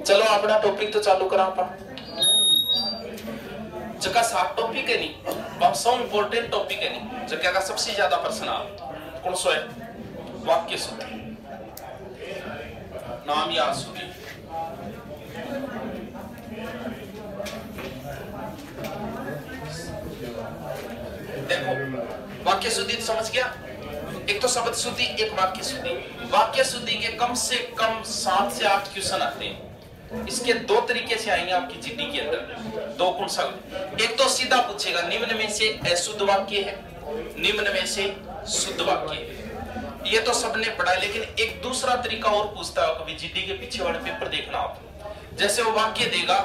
चलो अपना टॉपिक तो चालू करा पा जगह 7 टॉपिक है नहीं, बहुत सौ इंपोर्टेंट टॉपिक है नहीं, जगह का सबसे ज्यादा प्रश्न कौन सो है? वाक्य शुद्धि। नाम याद सुनिए। देखो वाक्य शुद्धि तो समझ गया, एक तो शब्द शुद्धि, एक वाक्य शुद्धि। वाक्य शुद्धि के कम से कम 7 से 8 क्वेश्चन आते हैं। इसके दो तरीके से आएंगे आपकी जीडी के अंदर। दो कौन सा? एक तो सीधा पूछेगा निम्न में से अशुद्ध वाक्य है, निम्न में से शुद्ध वाक्य है। ये तो सबने पढ़ा है, लेकिन एक दूसरा तरीका और पूछता है कभी जीडी के पीछे वाले पेपर देखना आप। जैसे वो वाक्य देगा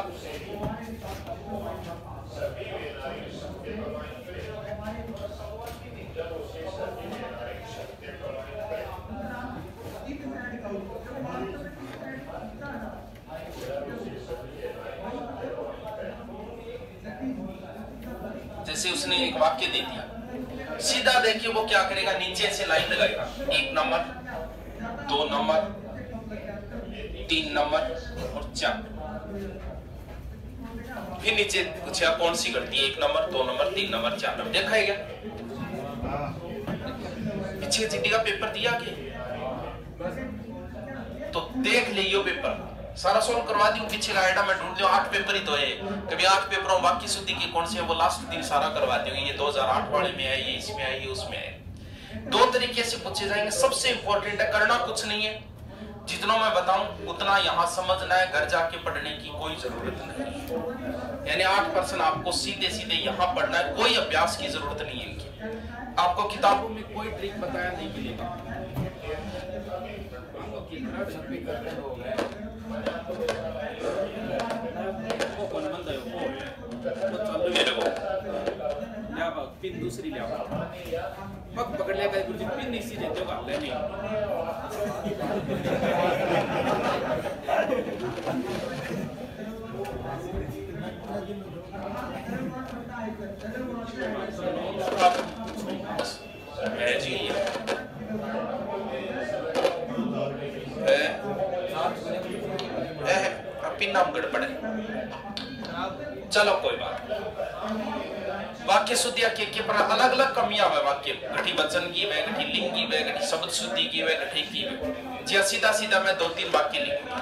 जैसे उसने एक वाक्य दे दिया, सीधा देखिए वो क्या करेगा, नीचे से लाइन लगाएगा, 1 नंबर 2 नंबर 3 नंबर और 4। फिर नीचे पूछेगा कौन सी गलती, 1 नंबर 2 नंबर 3 नंबर 4 नंबर। देखा है क्या? पीछे जीडी का पेपर दिया के तो देख लियो पेपर सारा सोल्व करवा दियो। पीछे का आइटम में ढूंढ लियो, 8 पेपर ही तो है। कभी 8 पेपरों वाक्य शुद्धि की कौन सी है वो लास्ट दिन सारा करवा दियो। ये 2008 वाले में है, ये इसमें है, ये उसमें है। 2 तरीके से पूछे जाएंगे। सबसे इंपॉर्टेंट है, करना कुछ नहीं है, जितना मैं बताऊं उतना यहाँ समझना है, घर जाके पढ़ने की कोई जरूरत नहीं। यानी 8 पर्सन आपको सीधे सीधे यहाँ पढ़ना है, कोई अभ्यास की जरूरत नहीं है इनकी। आपको किताबों में कोई ट्रिक बताया नहीं मिलेगा। पिन दूसरी ले पक पकड़ लिया गुरुजी, पिन इसी देते हो कर लेनी। है जी पिन नाम गड़बड़ है, चलो कोई बात। वाक्य शुद्धि के पर अलग अलग कमियां है। वाक्य घटी वचन की वे, घटी लिंग की वे, घटी शब्द शुद्धि की वे, घटी की वे। जी सीधा सीधा मैं 2-3 वाक्य लिखूंगा।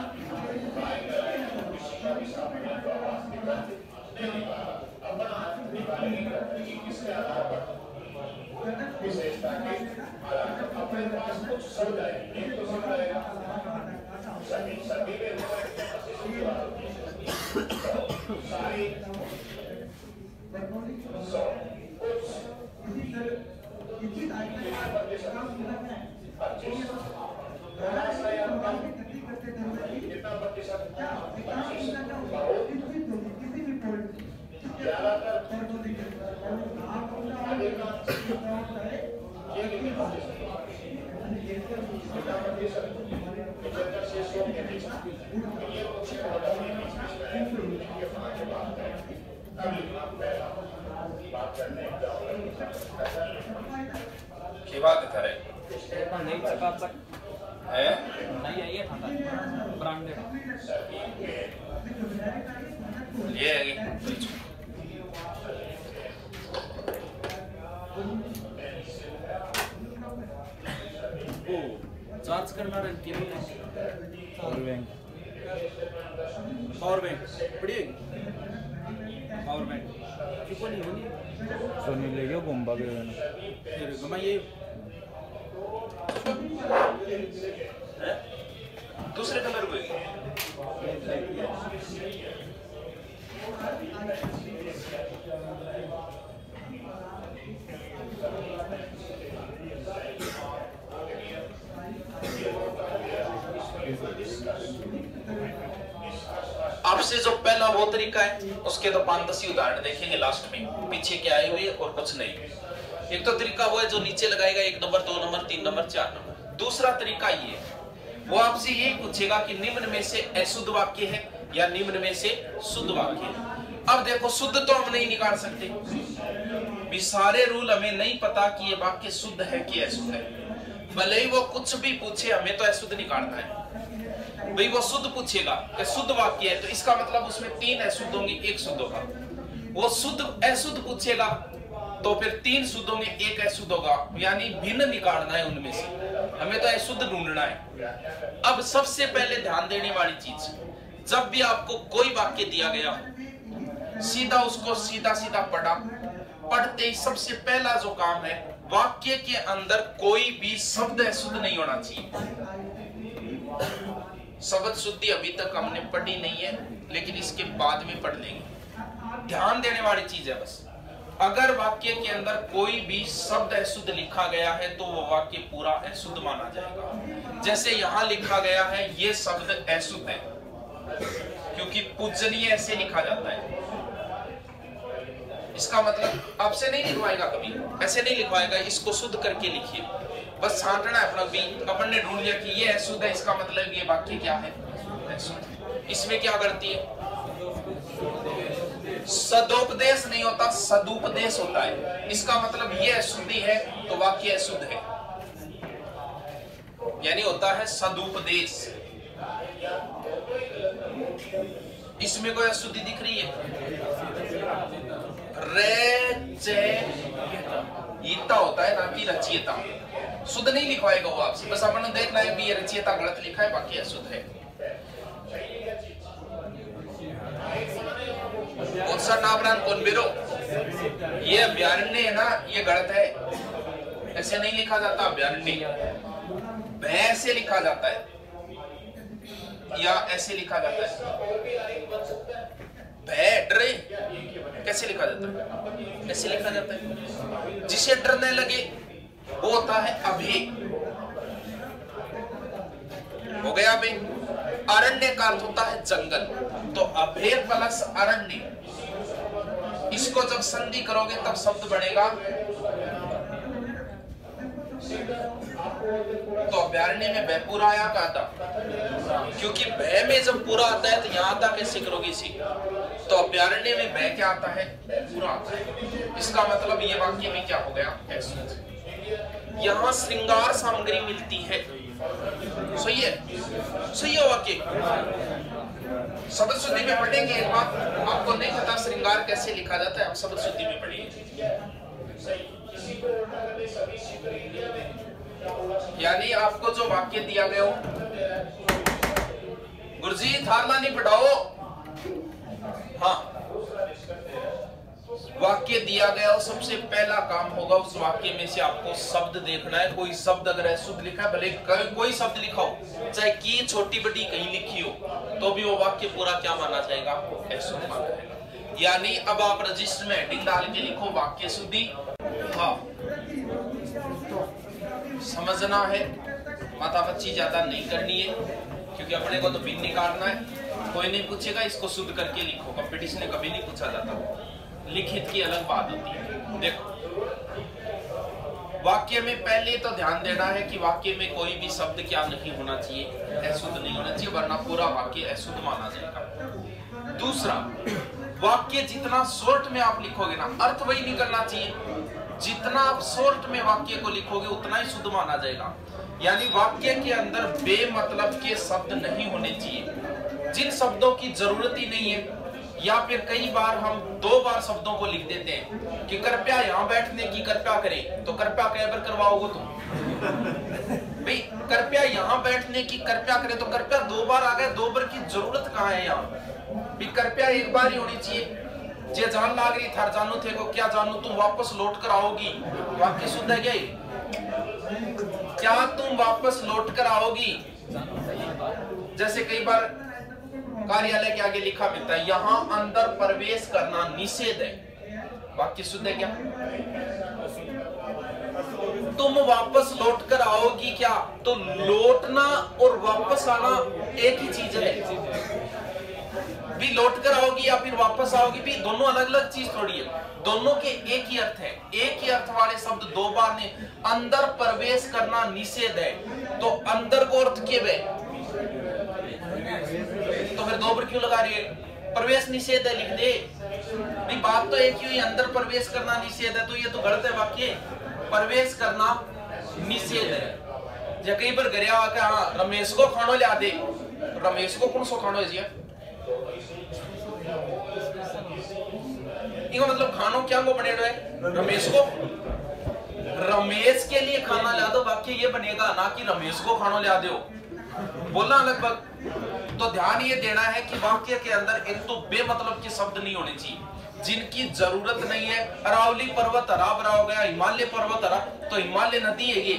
बात करे नहीं चकाचक है, नहीं है ये ब्रांडेड ये है। ओ चार्ज करना रहती है पावर बैंक पड़ी पावर बैंक क्यों नहीं होनी सोनी ले गया बम्बा के फिर गमा ये दूसरे कलर को आपसे जो पहला वो तरीका है, उसके तो 5-10 उदाहरण देखेंगे लास्ट में, पीछे क्या आए हुए और कुछ नहीं। एक तो तरीका वो है जो नीचे लगाएगा 1 नंबर 2 नंबर 3 नंबर 4 नंबर। दूसरा तरीका ये वो आपसे यही पूछेगा कि निम्न में से अशुद्ध वाक्य है या निम्न में से शुद्ध वाक्य है। अब देखो शुद्ध तो हम नहीं निकाल सकते, भी सारे रूल हमें नहीं पता कि ये वाक्य शुद्ध है कि अशुद्ध है। भले ही वो कुछ भी पूछे, हमें तो अशुद्ध निकालना है। भाई वो शुद्ध पूछेगा कि शुद्ध वाक्य है तो इसका मतलब उसमें 3 अशुद्ध होंगे, 1 शुद्ध होगा। वो शुद्ध अशुद्ध पूछेगा तो फिर 3 शुद्ध होंगे, 1 अशुद्ध होगा, यानी भिन्न निकालना है उनमें से, हमें तो अशुद्ध ढूंढना है। अब सबसे पहले ध्यान देने वाली चीज, जब भी आपको कोई वाक्य दिया गया सीधा उसको सीधा सीधा पढ़ते ही सबसे पहला जो काम है, वाक्य के अंदर कोई भी शब्द अशुद्ध नहीं होना चाहिए। शब्द शुद्धि अभी तक हमने पढ़ी नहीं है, लेकिन इसके बाद में पढ़ लेंगे। ध्यान देने वाली चीज है बस, अगर वाक्य के अंदर कोई भी शब्द अशुद्ध लिखा गया है तो वो वाक्य पूरा अशुद्ध माना जाएगा। जैसे यहां लिखा गया है ये शब्द अशुद्ध है, क्योंकि पूजनीय ऐसे लिखा जाता है। इसका मतलब आपसे नहीं लिखवाएगा, कभी ऐसे नहीं लिखवाएगा, इसको शुद्ध करके लिखिए, बस छांटना है अपना भी। अपन ने ढूंढ लिया कि ये अशुद्ध है, इसका मतलब ये वाक्य क्या है, अशुद्ध। इसमें क्या करती है, सदोपदेश नहीं होता, सदुपदेश होता है। इसका मतलब ये अशुद्धि है तो वाक्य अशुद्ध है, यानी होता है सदुपदेश। इसमें कोई अशुद्धि दिख रही है? रचयिता होता है ना कि रचयिता, शुद्ध नहीं लिखवाएगा वो आपसे, बस अपन ने देखना है भी ये रचयिता गलत लिखा है, बाकी अशुद्ध है। कौन सा नामरान कौन बिरो, ये अभ्यारण्य है ना, ये गलत है, ऐसे नहीं लिखा जाता अभ्यारण्य, भय से लिखा जाता है या ऐसे लिखा जाता है, भय डरे, कैसे लिखा जाता है, ऐसे लिखा जाता है। जिसे डरने लगे वो होता है अभय, हो गया अभय। अरण्य का अर्थ होता है जंगल, तो अभय प्लस अरण्य, इसको जब संधि करोगे तब शब्द बनेगा, तो अभ्यारण्य में भय पूरा आया का था, क्योंकि भय में जब पूरा आता है तो यहाँ आता कैसे करोगे इसी, तो अभ्यारण्य में भय क्या आता है, पूरा आता है। इसका मतलब ये वाक्य में क्या हो गया, यहाँ श्रृंगार सामग्री मिलती है, सही है, सही है वाक्य। शब्द शुद्धि में पढ़ेंगे एक बात, आपको नहीं पता श्रृंगार कैसे लिखा जाता है, हम शब्द शुद्धि में पढ़ेंगे। यानी आपको जो वाक्य दिया गया हो, गुरुजी थारला नहीं पढ़ाओ, हाँ वाक्य दिया गया हो, सबसे पहला काम होगा उस वाक्य में से आपको शब्द देखना है। कोई शब्द अगर अशुद्ध लिखा है, भले कोई शब्द लिखा हो, चाहे की छोटी बड़ी कहीं लिखी हो, तो भी वो वाक्य पूरा क्या माना जाएगा, अशुद्ध माना जाएगा। यानी अब आप रजिस्टर में हेडिंग डाल के लिखो वाक्य शुद्धि, हाँ समझना है, माथापच्ची ज्यादा नहीं करनी है, क्योंकि अपने को तो बिन निकालना है। कोई नहीं पूछेगा, इसको शुद्ध करके लिखो, कंपटीशन में कभी नहीं पूछा जाता, लिखित की अलग बात होती है। देखो वाक्य में पहले तो ध्यान देना है कि वाक्य में कोई भी शब्द क्या नहीं होना चाहिए, अशुद्ध नहीं होना चाहिए, वरना पूरा वाक्य अशुद्ध माना जाएगा। दूसरा, वाक्य जितना शॉर्ट में आप लिखोगे ना, अर्थ वही निकलना चाहिए, जितना आप शॉर्ट में वाक्य को लिखोगे उतना ही शुद्ध माना जाएगा। यानी वाक्य के अंदर बेमतलब के शब्द नहीं होने चाहिए, जिन शब्दों की जरूरत ही नहीं है, या फिर कई बार हम 2 बार शब्दों को लिख देते हैं कि कृपया यहाँ बैठने की कृपया करें, तो कृपया कई बार करवाओगे तुम भाई, कृपया यहाँ बैठने की कृपया करें, तो कृपया 2 बार आ गए, 2 बार की जरूरत कहाँ है यहाँ भी, कृपया 1 बार ही होनी चाहिए। जे जान लाग रही था जानू थे को, क्या जानू तुम वापस लौट कर आओगी, वाक्य शुद्ध है क्या, क्या तुम वापस लौट कर आओगी। जैसे कई बार कार्यालय के आगे लिखा मिलता है यहाँ अंदर प्रवेश करना निषेध है, वाक्य शुद्ध है क्या, तुम वापस लौट कर आओगी क्या, तो लौटना और वापस आना एक ही चीज है भी, लौट कर आओगी या फिर वापस आओगी भी, दोनों अलग अलग चीज थोड़ी है, दोनों के एक ही अर्थ है। एक ही अर्थ वाले शब्द 2 बार ने, अंदर प्रवेश करना निषेध है, तो अंदर को अर्थ के वे, तो फिर 2 बार क्यों लगा रही है, प्रवेश निषेध है लिख दे भी, बात तो एक ही हुई, अंदर प्रवेश करना निषेध है, तो ये तो गलत है वाक्य, प्रवेश करना निषेध है। कई बार घर रमेश को खानो लिया दे, रमेश को कौन सो खानो है जी? इको मतलब खानो क्या को बने है? रमेश को। रमेश के लिए खाना ला दो, वाक्य ये बनेगा, ना कि रमेश को खाना ला दो। बोला लगभग। तो ध्यान ये देना है कि वाक्य के अंदर एक तो बेमतलब के शब्द नहीं होने चाहिए, जिनकी जरूरत नहीं है। अरावली पर्वत हरा भरा हो गया, हिमालय पर्वत हरा, तो हिमालय नदी है ये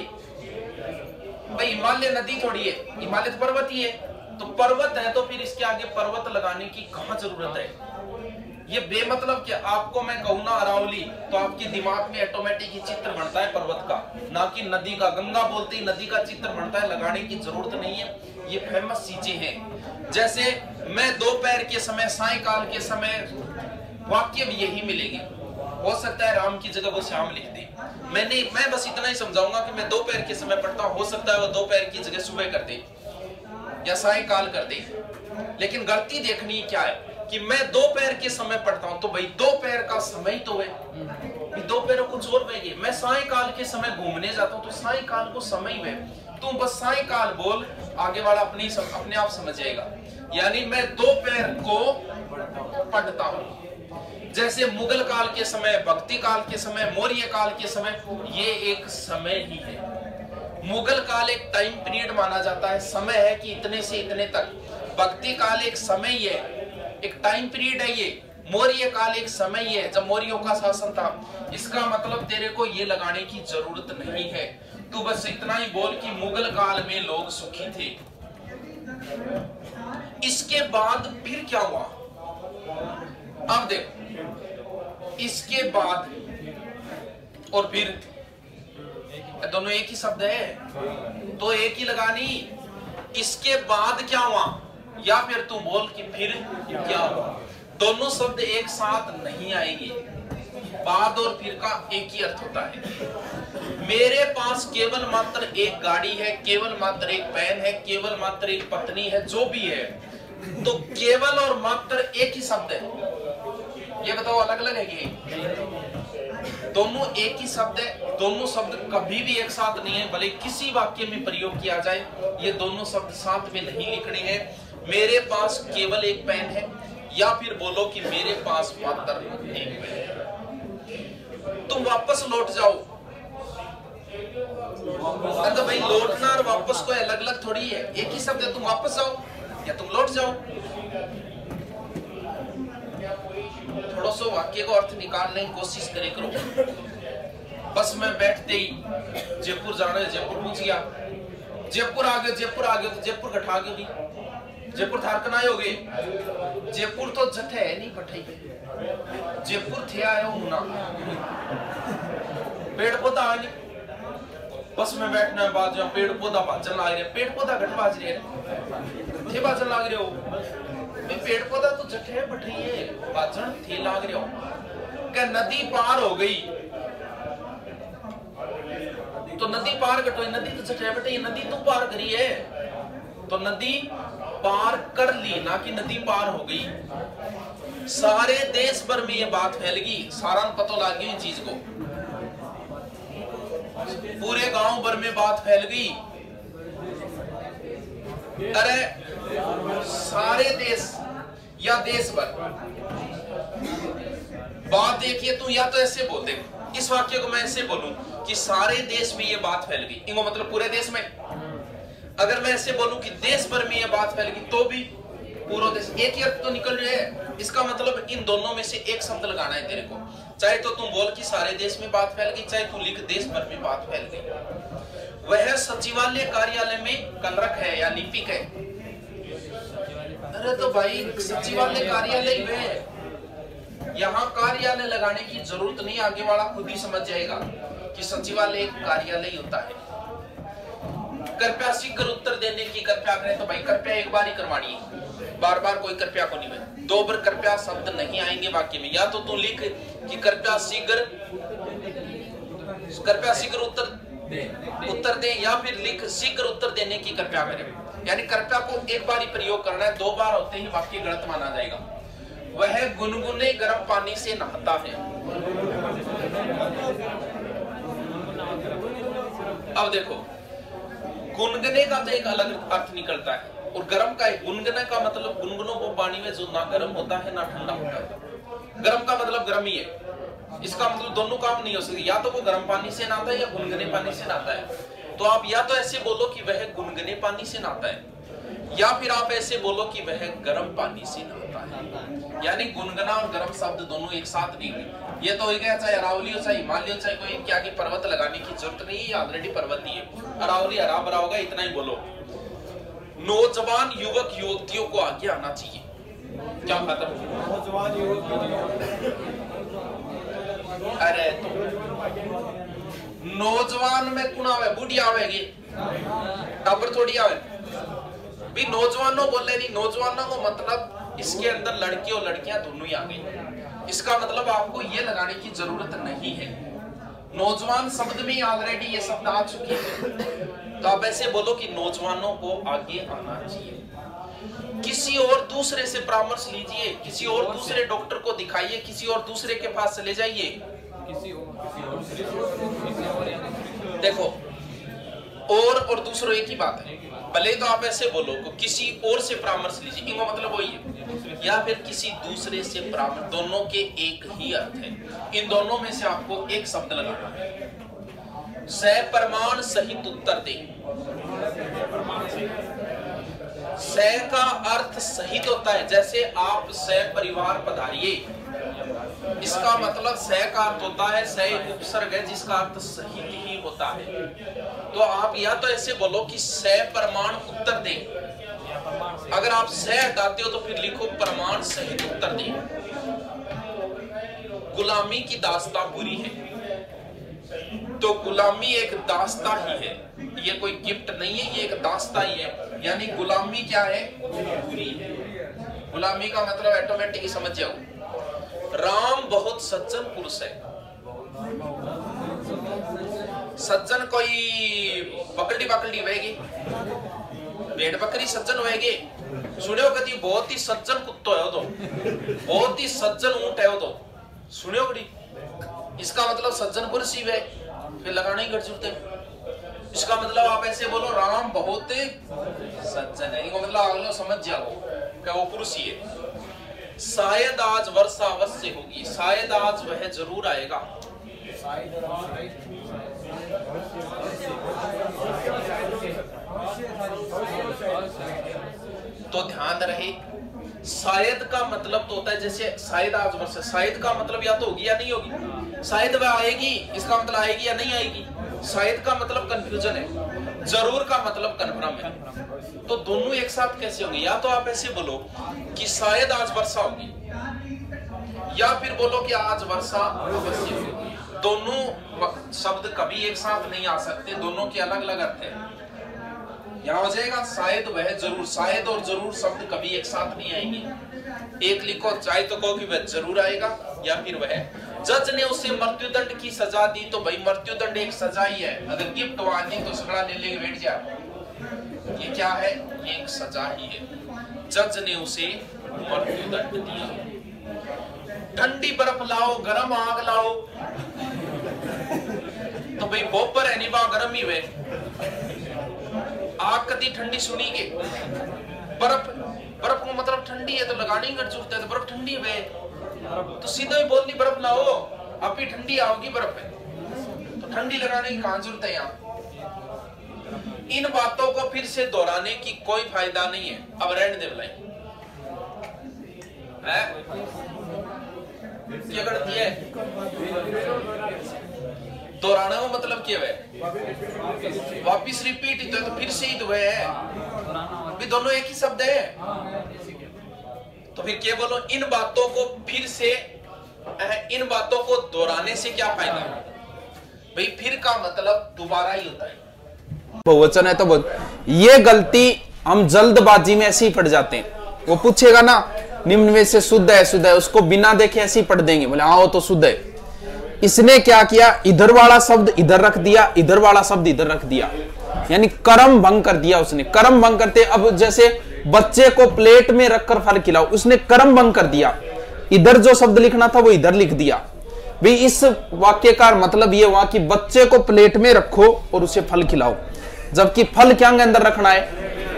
भाई, हिमालय नदी थोड़ी है, हिमालय तो पर्वत ही है। तो पर्वत है तो फिर इसके आगे पर्वत लगाने की कहां जरूरत है? ये बेमतलब क्या? आपको मैं कहूँ ना अरावली, तो आपके दिमाग में ऑटोमेटिक ही चित्र बनता है पर्वत का, ना कि नदी का। गंगा बोलते ही नदी का चित्र बनता है, लगाने की जरूरत नहीं है। ये फेमस चीजें हैं। जैसे मैं दोपहर के समय, सायकाल के समय, वाक्य भी यही मिलेगी। हो सकता है राम की जगह वो श्याम लिख दे। मैं बस इतना ही समझाऊंगा कि मैं दोपहर के समय पढ़ता हूँ, हो सकता है वो दोपहर की जगह सुबह कर दे या सायकाल कर दे। लेकिन गलती देखनी क्या है कि मैं दोपहर के समय पढ़ता हूं, तो भाई दोपहर का समय तो है, दोपहर कुछ और है। मैं सायकाल के समय घूमने जाता हूं, तो सायकाल को समय है। तुम बस सायकाल बोल, आगे वाला अपने आप समझ जाएगा। यानी मैं दोपहर को पढ़ता हूं। जैसे मुगल काल के समय, भक्ति काल के समय, मौर्य काल के समय, ये एक समय ही है। मुगल काल एक टाइम पीरियड माना जाता है, समय है कि इतने से इतने तक। भक्ति काल एक समय है, एक टाइम पीरियड है ये। मौर्य काल एक समय है, जब मौर्यों का शासन था। इसका मतलब तेरे को ये लगाने की जरूरत नहीं है। तू बस इतना ही बोल कि मुगल काल में लोग सुखी थे। इसके बाद फिर क्या हुआ? अब देखो, इसके बाद और फिर दोनों एक ही शब्द है, तो एक ही लगानी। इसके बाद क्या हुआ, या फिर तू बोल कि फिर क्या हुआ। दोनों शब्द एक साथ नहीं आएंगे। बाद और फिर का एक ही अर्थ होता है। मेरे पास केवल मात्र एक गाड़ी है, केवल मात्र एक पेन है, केवल मात्र एक पत्नी है, जो भी है, तो केवल और मात्र एक ही शब्द है। ये बताओ अलग अलग है कि दोनों एक ही शब्द है। दोनों शब्द कभी भी एक साथ नहीं है, भले किसी वाक्य में प्रयोग किया जाए, ये दोनों शब्द साथ में नहीं लिखने हैं। मेरे पास केवल एक पेन है, या फिर बोलो कि मेरे पास मात्र एक पेन है। तुम वापस लौट जाओ। तो भाई लौटना और वापस को अलग अलग थोड़ी है, एक ही शब्द है। तुम वापस जाओ या तुम लौट जाओ। थोड़ा सा वाक्य को अर्थ निकालने की कोशिश करे करो। बस मैं बैठते ही जयपुर जाना है, जयपुर पहुंच गया। जयपुर आ गए, जयपुर आ गए तो जयपुर घटा गई। जयपुर थारकना हो गए। जयपुर तो जट है नहीं पठाई। जयपुर थे आयो मुना, पेड़ पौधा आ नहीं। बस में बैठना बाद जहाँ पेड़ पौधा भाजन लाग रहे, पेड़ पौधा घट बाज रहे थे, भाजन लाग रहे हो। पेड़ पौधा तो जट है पठाई, भाजन थे लाग रहे हो। क्या नदी पार हो गई तो नदी पार कटो, नदी तो जट है बेटे, नदी तो पार करी है, तो नदी पार कर ली, ना कि नदी पार हो गई। सारे देश भर में ये बात फैल गई, सारा पता लग गई चीज को, पूरे गांव भर में बात फैल गई। अरे सारे देश या देश भर बात देखिए। तू या तो ऐसे बोल दे, इस वाक्य को मैं ऐसे बोलूं कि सारे देश में ये बात फैल गई, इनको मतलब पूरे देश में। अगर मैं ऐसे बोलूं कि देश भर में ये बात फैल गई, तो भी पूरा देश, एक ही अर्थ तो निकल रहा है। इसका मतलब इन दोनों में से एक शब्द लगाना है तेरे को। चाहे तो तुम बोल कि सारे देश में बात फैल गई, चाहे तू लिख देश भर में बात फैल गई। वह सचिवालय कार्यालय में कलरक है या लिपिक है। अरे तो भाई सचिवालय कार्यालय है, यहाँ कार्यालय लगाने की जरूरत नहीं, आगे वाला खुद ही समझ जाएगा कि सचिवालय एक कार्यालय होता है। कृपया शीघ्र उत्तर देने की कृपया करें, तो भाई कृपया एक बार ही करवानी है, बार बार कोई कृपया को नहीं है। दो बार कृपया शब्द नहीं आएंगे वाक्य में। या तो तू लिख कि कृपया शीघ्र उत्तर दे, या फिर लिख शीघ्र उत्तर देने की कृपया करें। यानी कृपया को एक बार ही प्रयोग करना है, दो बार होते ही वाक्य गलत माना जाएगा। वह गुनगुने गर्म पानी से नहाता है। अब देखो, गुनगुने का तो एक अलग अर्थ निकलता है, और गर्म का है। गुनगुना का मतलब गुनगुनो वो पानी में जो ना गर्म होता है ना ठंडा होता है। गर्म का मतलब गर्म ही है, इसका मतलब दोनों काम नहीं हो सकते, या तो वो गर्म पानी से नहाता है या गुनगुने पानी से नहाता है। तो आप या तो ऐसे बोलो कि वह गुनगुने पानी से नहाता है, या फिर आप ऐसे बोलो कि वह गर्म पानी से नहाता है। यानी गुनगुना और गर्म शब्द दोनों एक साथ नहीं है। ये तो हो गया, चाहे अरावली हो चाहे हिमालय हो, चाहे कोई इनके आगे पर्वत लगाने की जरूरत नहीं है, ऑलरेडी पर्वत ही है। अरावली हरा भरा होगा, इतना ही बोलो। नौजवान युवक युवतियों को आगे आना चाहिए। क्या खत्म? नौजवान अरे तो नौजवान में कुण आवे, बूढ़ी आवेगी, टाबर थोड़ी आवे भी। नौजवानों बोले नहीं, नौजवानों को मतलब इसके अंदर लड़के और लड़कियां दोनों ही आ गई। इसका मतलब आपको ये लगाने की जरूरत नहीं है, नौजवान शब्द में ऑलरेडी ये शब्द आ चुके हैं। तो आप ऐसे बोलो कि नौजवानों को आगे आना चाहिए। किसी और दूसरे से परामर्श लीजिए, किसी और दूसरे डॉक्टर को दिखाइए, किसी और दूसरे के पास चले जाइए। देखो और दूसरों एक ही बात है। भले तो आप ऐसे बोलो को किसी और से परामर्श लीजिए, इनका मतलब वही है, या फिर किसी दूसरे से परामर्श, दोनों के एक ही अर्थ है। इन दोनों में से आपको एक शब्द लगाना है। सप्रमाण सहित उत्तर दे। स का अर्थ सहित होता है, जैसे आप सपरिवार पधारिए, इसका मतलब स का अर्थ होता है, स एक उपसर्ग है जिसका अर्थ सहित ही होता है। तो आप या तो ऐसे बोलो कि सप्रमाण उत्तर दे, अगर आप स हटाते हो तो फिर लिखो प्रमाण सहित उत्तर दे। गुलामी की दास्तां बुरी है, तो गुलामी एक दास्ता ही है, ये कोई गिफ्ट नहीं है, ये एक दास्ता ही है। यानी गुलामी क्या है? बुरी है। गुलामी का मतलब ऑटोमेटिक समझ जाओ। राम बहुत सज्जन पुरुष है। सज्जन कोई पकड़ी पकड़ी होएगी, भेड़ बकरी सज्जन होएगी? सुनियो कभी बहुत ही सज्जन कुत्तो है, तो बहुत ही सज्जन ऊंट है वो, तो सुनियो कभी? इसका मतलब सज्जन पुरुष ही है, फिर लगाना ही जरूरत है। इसका मतलब आप ऐसे बोलो राम बहुत सज्जन है, मतलब अगलो समझ जाओ कि वो पुरुष ही है। शायद आज वर्षा अवश्य होगी, शायद आज वह जरूर आएगा। तो ध्यान रहे, शायद का मतलब तो होता है जैसे शायद आज वर्षा, शायद का मतलब या तो होगी या नहीं होगी। शायद वह आएगी, इसका मतलब आएगी या नहीं आएगी। शायद का मतलब कंफ्यूजन है, जरूर का मतलब कन्फर्म है। तो दोनों एक साथ कैसे होंगे? या तो आप ऐसे बोलो कि शायद आज वर्षा होगी, या फिर बोलो कि आज वर्षा अवश्य होगी। दोनों शब्द कभी एक साथ नहीं आ सकते, दोनों के अलग अलग अर्थ हैं। यहाँ हो जाएगा शायद वह जरूर, शायद और जरूर शब्द कभी एक साथ नहीं आएंगे। एक लिखो, चाहे तो कहो कि वह जरूर आएगा, या फिर वह। जज ने उसे मृत्युदंड की सजा दी, तो भाई मृत्युदंड एक सजा ही है। अगर गिफ्ट वादी तो सगड़ा ले लेके बैठ जा, ये क्या है? ये एक सजा ही है। जज ने उसे मृत्युदंड दिया। ठंडी बर्फ लाओ, गरम आग लाओ, तो भाई बोपर है नहीं बा गरम ही हुए। आग कदी ठंडी सुनी के, बर्फ बर्फ को मतलब ठंडी है तो लगानी की जरूरत है, तो बर्फ ठंडी है तो सीधा ही बोलनी बर्फ लाओ, आप ही ठंडी आओगी बर्फ है, तो ठंडी लगाने की कहां जरूरत है यहाँ। इन बातों को फिर से दोहराने की कोई फायदा नहीं है, अब रहने दे भलाई। क्या करती है? दोहराना का मतलब क्या है? वापिस रिपीट ही तो फिर से ही तो है, भी दोनों एक ही शब्द है। तो फिर क्या बोलो? इन बातों को फिर से, इन बातों को दोहराने से क्या फायदा? भाई फिर का मतलब दोबारा ही होता है। बहुवचन है तो बहुत, ये गलती हम जल्दबाजी में ऐसे ही पढ़ जाते हैं। वो पूछेगा ना निम्न में से शुद्ध है, शुद्ध है, उसको बिना देखे ऐसे ही पढ़ देंगे, बोले हाँ वो तो शुद्ध है। इसने क्या किया? इधर वाला शब्द इधर रख दिया, इधर वाला शब्द इधर रख दिया, यानी कर्म भंग कर दिया उसने। कर्म भंग करते, अब जैसे बच्चे को प्लेट में रखकर फल खिलाओ, उसने कर्म भंग कर दिया। इधर जो शब्द लिखना था वो इधर लिख दिया। भाई इस वाक्य का मतलब ये हुआ कि बच्चे को प्लेट में रखो और उसे फल खिलाओ, जबकि फल क्या के अंदर रखना है?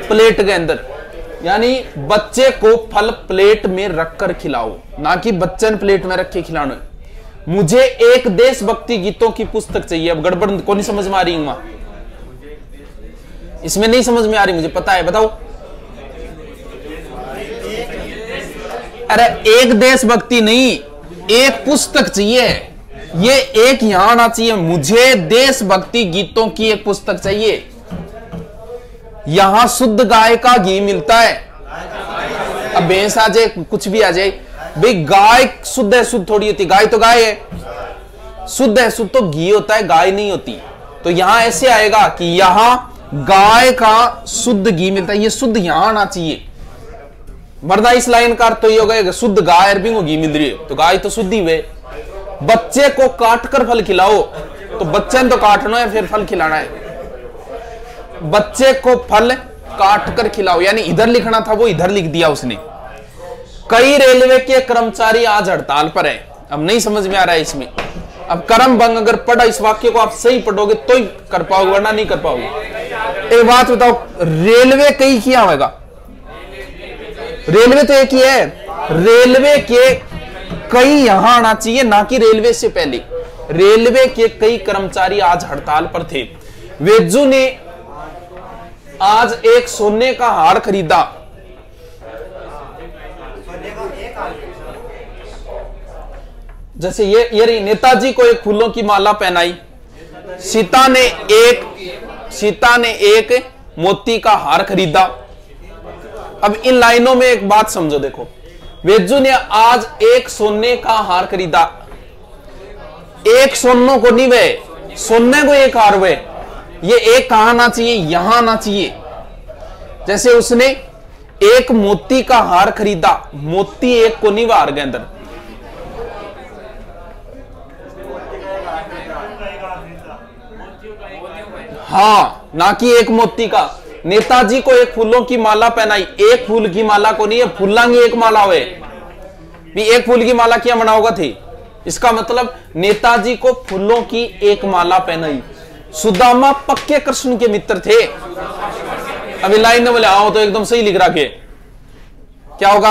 प्लेट के अंदर। यानी बच्चे को फल प्लेट में रखकर खिलाओ, ना कि बच्चन प्लेट में रख के खिलाना। मुझे एक देशभक्ति गीतों की पुस्तक चाहिए। अब गड़बड़ को नहीं समझ में आ रही, इसमें नहीं समझ में आ रही, मुझे पता है, बताओ। अरे एक देशभक्ति नहीं, एक पुस्तक चाहिए। ये एक यहां आना चाहिए, मुझे देशभक्ति गीतों की एक पुस्तक चाहिए। यहां शुद्ध गाय का घी मिलता है। अब भैंस आ जाए, कुछ भी आ जाए, भाई गाय शुद्ध है, शुद्ध थोड़ी होती, गाय तो गाय है, शुद्ध है, शुद्ध तो घी होता है, गाय नहीं होती। तो यहां ऐसे आएगा कि यहां गाय का शुद्ध घी मिलता है, ये शुद्ध यहां आना चाहिए। वरना इस लाइन का अर्थ तो ये होगा शुद्ध गाय अरबी को घी मिल रही है, तो गाय तो शुद्ध ही हुए। बच्चे को काट कर फल खिलाओ, तो बच्चे ने तो काटना है, फिर फल खिलाना है। बच्चे को फल काट कर खिलाओ, यानी इधर लिखना था वो इधर लिख दिया उसने। कई रेलवे के कर्मचारी आज हड़ताल पर है। अब नहीं समझ में आ रहा है इसमें। अब कर्म भंग अगर पढ़ा, इस वाक्य को आप सही पढ़ोगे तो ही कर पाओगे, वरना नहीं कर पाओगे। एक बात बताओ, रेलवे कई किया होगा? रेलवे तो एक ही है। रेलवे के कई यहां आना चाहिए, ना कि रेलवे से पहले। रेलवे के कई कर्मचारी आज हड़ताल पर थे। वेजू ने आज एक सोने का हार खरीदा। जैसे ये नेताजी को एक फूलों की माला पहनाई। सीता ने एक मोती का हार खरीदा। अब इन लाइनों में एक बात समझो, देखो, वेजू ने आज एक सोने का हार खरीदा। एक सोनों को नहीं वे, सोने को एक हार वे। ये एक कहां आना चाहिए? यहां आना चाहिए। जैसे उसने एक मोती का हार खरीदा, मोती एक को नहीं हार के अंदर। हाँ, ना कि एक मोती का। नेताजी को एक फूलों की माला पहनाई, एक फूल की माला को नहीं है, फूलों की एक माला हुए भी। एक फूल की माला क्या बनाओगा थी? इसका मतलब नेताजी को फूलों की एक माला पहनाई। सुदामा पक्के कृष्ण के मित्र थे। अभी लाइन में बोले आओ तो एकदम सही लिख रहा के क्या होगा?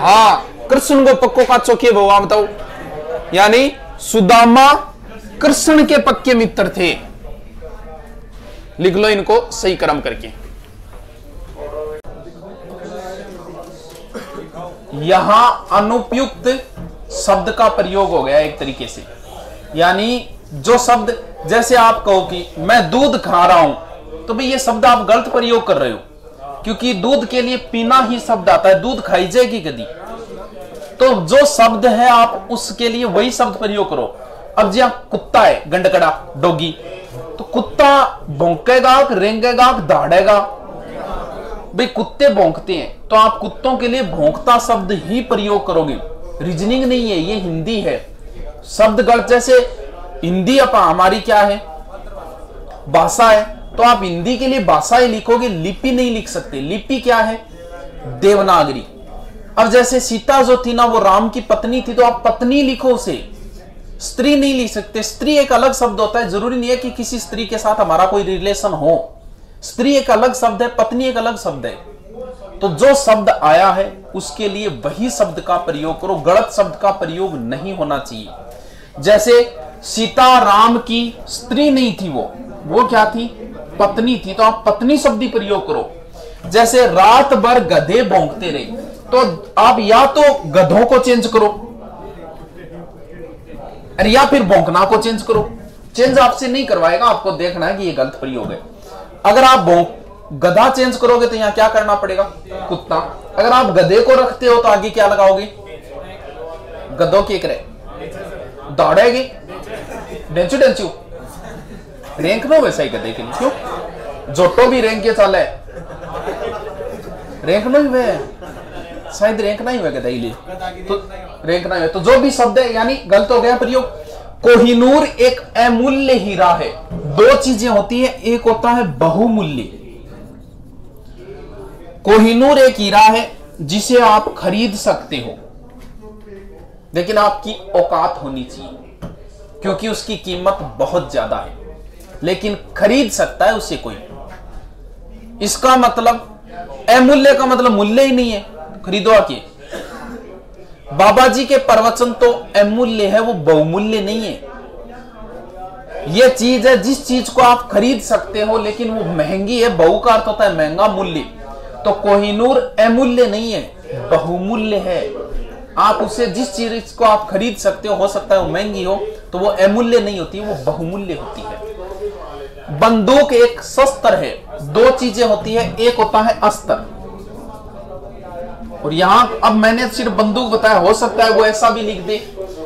हाँ, कृष्ण को पक्को का चौके भगवान बताओ। यानी सुदामा कृष्ण के पक्के मित्र थे। लिख लो इनको सही क्रम करके। यहां अनुपयुक्त शब्द का प्रयोग हो गया एक तरीके से। यानी जो शब्द, जैसे आप कहो कि मैं दूध खा रहा हूं, तो भाई ये शब्द आप गलत प्रयोग कर रहे हो, क्योंकि दूध के लिए पीना ही शब्द आता है। दूध खाई जाएगी कभी? तो जो शब्द है आप उसके लिए वही शब्द प्रयोग करो। अब जी कुत्ता है, गंडकड़ा, डॉगी, तो कुत्ता भौंकेगा, रेंगेगा, दौड़ेगा। भाई कुत्ते भौंकते हैं, तो आप कुत्तों के लिए भौंकता शब्द ही प्रयोग करोगे। रीजनिंग नहीं है, ये हिंदी है। शब्द गलत, जैसे हिंदी हमारी क्या है? भाषा है, तो आप हिंदी के लिए भाषा ही लिखोगे, लिपि नहीं लिख सकते। लिपि क्या है? देवनागरी। अब जैसे सीता जो थी ना, वो राम की पत्नी थी, तो आप पत्नी लिखो उसे, स्त्री नहीं लिख सकते। स्त्री एक अलग शब्द होता है, जरूरी नहीं है कि किसी स्त्री के साथ हमारा कोई रिलेशन हो। स्त्री एक अलग शब्द है, पत्नी एक अलग शब्द है। तो जो शब्द आया है उसके लिए वही शब्द का प्रयोग करो, गलत शब्द का प्रयोग नहीं होना चाहिए। जैसे सीता राम की स्त्री नहीं थी, वो क्या थी? पत्नी थी, तो आप पत्नी शब्द ही प्रयोग करो। जैसे रात भर गधे भौंकते रहे, तो आप या तो गधों को चेंज करो, अरे या फिर भौंकना को चेंज करो। चेंज आपसे नहीं करवाएगा, आपको देखना है कि ये गलत प्रयोग है। अगर आप गधा चेंज करोगे तो यहां क्या करना पड़ेगा? कुत्ता। अगर आप गधे को रखते हो तो आगे क्या लगाओगे? गधों की एक रे दौड़ेगी, डेंचू डेंचू रैंक नो वैसा ही गधे के लिए। क्यों? जोटो भी रैंक के चाले, रैंक नो ही वे, शायद रैंक नहीं हुआ गधा लिए, तो रैंक नहीं हुआ। तो जो भी शब्द है, यानी गलत हो गया प्रयोग। कोहिनूर एक अमूल्य हीरा है। दो चीजें होती है, एक होता है बहुमूल्य। कोहिनूर एक हीरा है जिसे आप खरीद सकते हो, लेकिन आपकी औकात होनी चाहिए, क्योंकि उसकी कीमत बहुत ज्यादा है, लेकिन खरीद सकता है उसे कोई। इसका मतलब अमूल्य का मतलब मूल्य ही नहीं है, खरीदो आके। बाबा जी के प्रवचन तो अमूल्य है, वो बहुमूल्य नहीं है। ये चीज है जिस चीज को आप खरीद सकते हो लेकिन वो महंगी है, बहु का अर्थ होता है महंगा, मूल्य। तो कोहिनूर अमूल्य नहीं है, बहुमूल्य है। आप उसे जिस चीज को आप खरीद सकते हो सकता है वो महंगी हो, तो वो अमूल्य नहीं होती, वो बहुमूल्य होती है। बंदूक एक शस्त्र है, दो चीजें होती है, एक होता है अस्त्र, और यहां अब मैंने सिर्फ बंदूक बताया, हो सकता है वो ऐसा भी लिख दे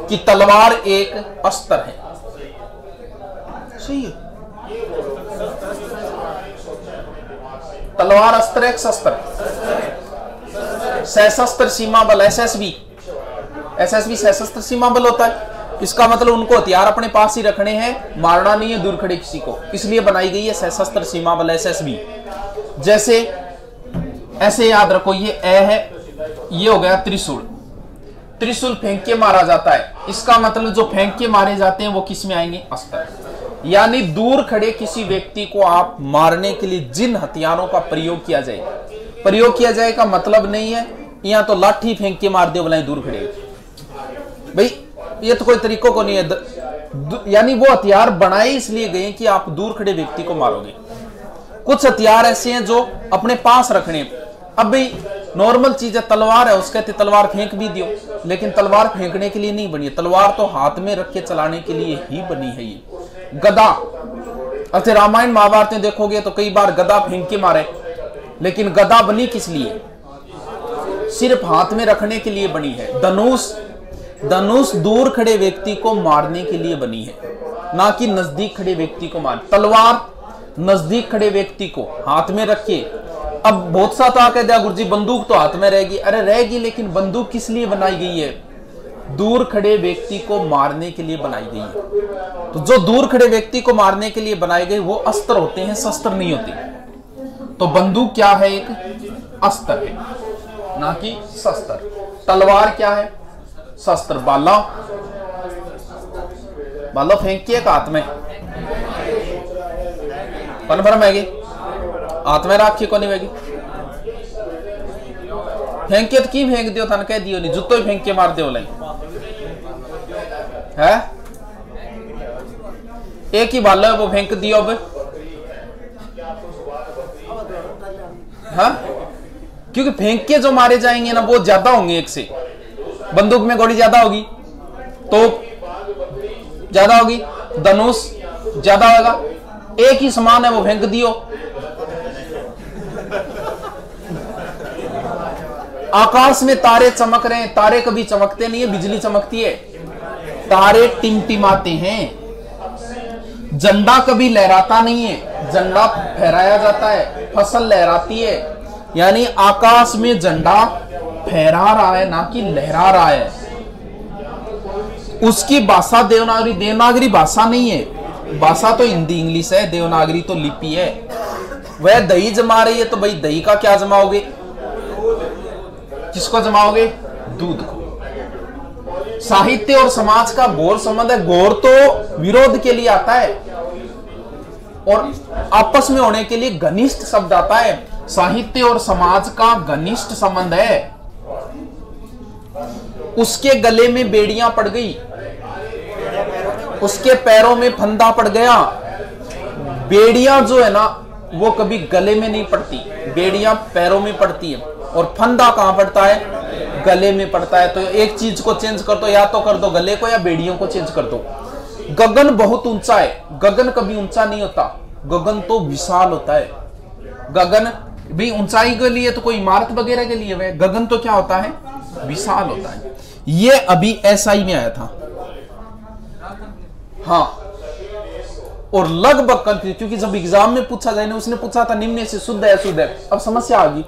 कि तलवार एक अस्त्र है। सही है, तलवार अस्त्र एक शस्त्र। सशस्त्र सीमा बल एसएसबी सशस्त्र सीमा बल होता है। इसका मतलब उनको हथियार अपने पास ही रखने हैं, मारना नहीं है दूर खड़े किसी को, इसलिए बनाई गई है सशस्त्र सीमा बल एसएसबी। जैसे ऐसे याद रखो, ये ए है, ये हो गया त्रिशूल। त्रिशूल फेंक के मारा जाता है, इसका मतलब जो फेंक के मारे जाते हैं वो किस में आएंगे? अस्त्र। यानी दूर खड़े किसी व्यक्ति को आप मारने के लिए जिन हथियारों का प्रयोग किया जाए का मतलब नहीं है यहां तो लाठी फेंक के मार दे बोला दूर खड़े, भाई ये तो कोई तरीकों को नहीं है। यानी वो हथियार बनाए इसलिए गए कि आप दूर खड़े व्यक्ति को मारोगे। कुछ हथियार ऐसे हैं जो अपने पास रखने, अब भाई नॉर्मल चीज है, तलवार है, उसके कहते तलवार फेंक भी दियो, लेकिन तलवार फेंकने के लिए नहीं बनी है, तलवार तो हाथ में रख के चलाने के लिए ही बनी है। ये गदा, अच्छा रामायण महाभारत में देखोगे तो कई बार गदा फेंक के मारे, लेकिन गदा बनी किस लिए? सिर्फ हाथ में रखने के लिए बनी है। धनुष दूर खड़े व्यक्ति को मारने के लिए बनी है, ना कि नजदीक खड़े व्यक्ति को मार। तलवार नजदीक खड़े व्यक्ति को हाथ में रखे। अब बहुत सा तो कह दिया गुरुजी बंदूक तो हाथ में रहेगी, अरे रहेगी, लेकिन बंदूक किस लिए बनाई गई है? दूर खड़े व्यक्ति को मारने के लिए बनाई गई है। तो जो दूर खड़े व्यक्ति को मारने के लिए बनाए गए वो अस्त्र होते हैं, शस्त्र नहीं होते। तो बंदूक क्या है? एक अस्त्र है, ना कि शस्त्र। तलवार क्या है? शस्त्र। बाला फेंक के हाथ में कन्फर्म है, हाथ में राखी को नहीं वेगी, फेंक के तो की फेंक दियो था, कह दियो नहीं, जुत्तो ही फेंक के मार दियो है। एक ही बाल है वो फेंक दियो अब, हाँ, क्योंकि फेंक के जो मारे जाएंगे ना वो ज्यादा होंगे एक से। बंदूक में गोली ज्यादा होगी, तोप ज्यादा होगी, धनुष ज्यादा होगा, एक ही समान है वो फेंक दियो। आकाश में तारे चमक रहे हैं, तारे कभी चमकते नहीं है, बिजली चमकती है, तारे टिमटिमाते हैं। झंडा कभी लहराता नहीं है, झंडा फहराया जाता है, फसल लहराती है। यानी आकाश में झंडा फहरा रहा है, ना कि लहरा रहा है। उसकी भाषा देवनागरी, देवनागरी भाषा नहीं है, भाषा तो हिंदी इंग्लिश है, देवनागरी तो लिपि है। वह दही जमा रही है, तो भाई दही का क्या जमाओगे? किसको जमाओगे? दूध को। साहित्य और समाज का घोर संबंध है। घोर तो विरोध के लिए आता है और आपस में होने के लिए घनिष्ठ शब्द आता है। साहित्य और समाज का घनिष्ठ संबंध है। उसके गले में बेड़ियां पड़ गई, उसके पैरों में फंदा पड़ गया। बेड़ियां जो है ना वो कभी गले में नहीं पड़ती, बेड़ियां पैरों में पड़ती है, और फंदा कहां पड़ता है? गले में पड़ता है। तो एक चीज को चेंज कर दो, या तो कर दो गले को या बेड़ियों को चेंज कर दो। गगन बहुत ऊंचा है, गगन कभी ऊंचा नहीं होता, गगन तो विशाल होता है। गगन भी ऊंचाई के लिए तो कोई इमारत वगैरह के लिए है, गगन तो क्या होता है? विशाल होता है। ये अभी एसआई में आया था, हाँ, और लगभग कंफ्यूज, क्योंकि जब एग्जाम में पूछा जाए ना, उसने पूछा था निम्न से शुद्ध है अशुद्ध है। अब समस्या आ गई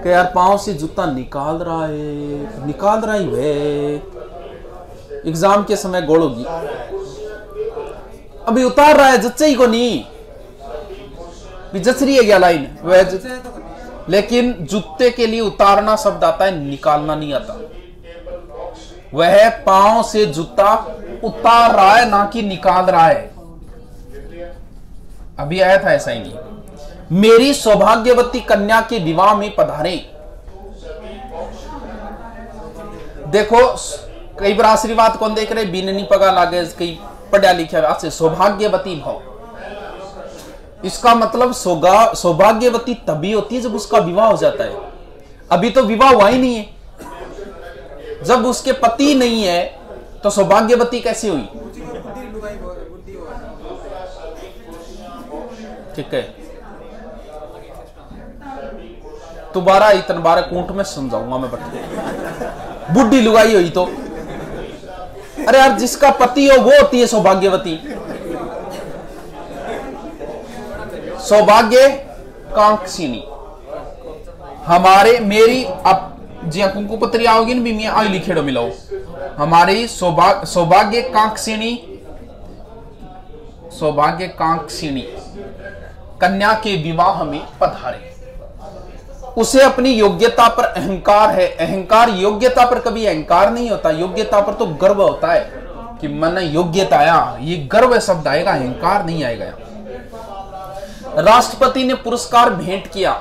कि यार पांव से जूता निकाल रहा है वे, एग्जाम के समय गोड़ होगी, अभी उतार रहा है, जच्चे ही को नहीं, जच रही है क्या लाइन वह, लेकिन जूते के लिए उतारना शब्द आता है, निकालना नहीं आता। वह पांव से जूता उतार रहा है, ना कि निकाल रहा है। अभी आया था ऐसा ही नहीं। मेरी सौभाग्यवती कन्या के विवाह में पधारे। देखो कई बार आशीर्वाद कौन देख रहे, बीननी पगा लागे, कई पढ़ा लिखा आज सौभाग्यवती भाव। इसका मतलब सौभाग्यवती तभी होती है जब उसका विवाह हो जाता है। अभी तो विवाह हुआ ही नहीं है, जब उसके पति नहीं है तो सौभाग्यवती कैसे हुई? ठीक है, दोबारा इतने बार कूट में समझाऊंगा मैं बट बुढ़ी लुगाई हुई तो, अरे यार जिसका पति हो वो होती है सौभाग्यवती। सौभाग्य कांक्षिणी हमारे मेरी अब जी कुंकु पत्री आओगी ना भी मैं आई लिखेड़ो मिलाओ। हमारी सौभाग्य कांक्षिणी कन्या के विवाह में पधारे। उसे अपनी योग्यता पर अहंकार है। अहंकार योग्यता पर कभी अहंकार नहीं होता, योग्यता पर तो गर्व होता है कि मैंने योग्यता आया, ये गर्व शब्द आएगा, अहंकार नहीं आएगा। राष्ट्रपति ने पुरस्कार भेंट किया।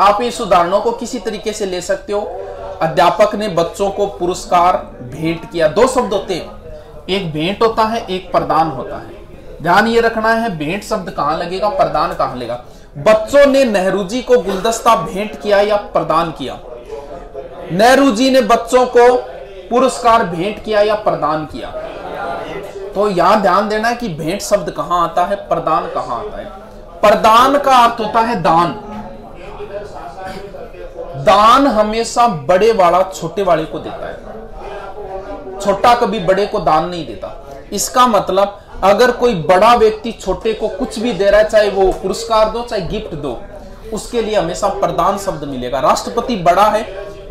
आप इस उदाहरणों को किसी तरीके से ले सकते हो। अध्यापक ने बच्चों को पुरस्कार भेंट किया। दो शब्द होते हैं, एक भेंट होता है, एक प्रदान होता है। ध्यान ये रखना है, भेंट शब्द कहां लगेगा, प्रदान कहां लगेगा। बच्चों ने नेहरू जी को गुलदस्ता भेंट किया या प्रदान किया? नेहरू जी ने बच्चों को पुरस्कार भेंट किया या प्रदान किया? तो यहां ध्यान देना है कि भेंट शब्द कहां आता है, प्रदान कहां आता है। प्रदान का अर्थ होता है दान। दान हमेशा बड़े वाला छोटे वाले को देता है, छोटा कभी बड़े को दान नहीं देता। इसका मतलब अगर कोई बड़ा व्यक्ति छोटे को कुछ भी दे रहा है, चाहे वो पुरस्कार दो चाहे गिफ्ट दो, उसके लिए हमेशा प्रदान शब्द मिलेगा। राष्ट्रपति बड़ा है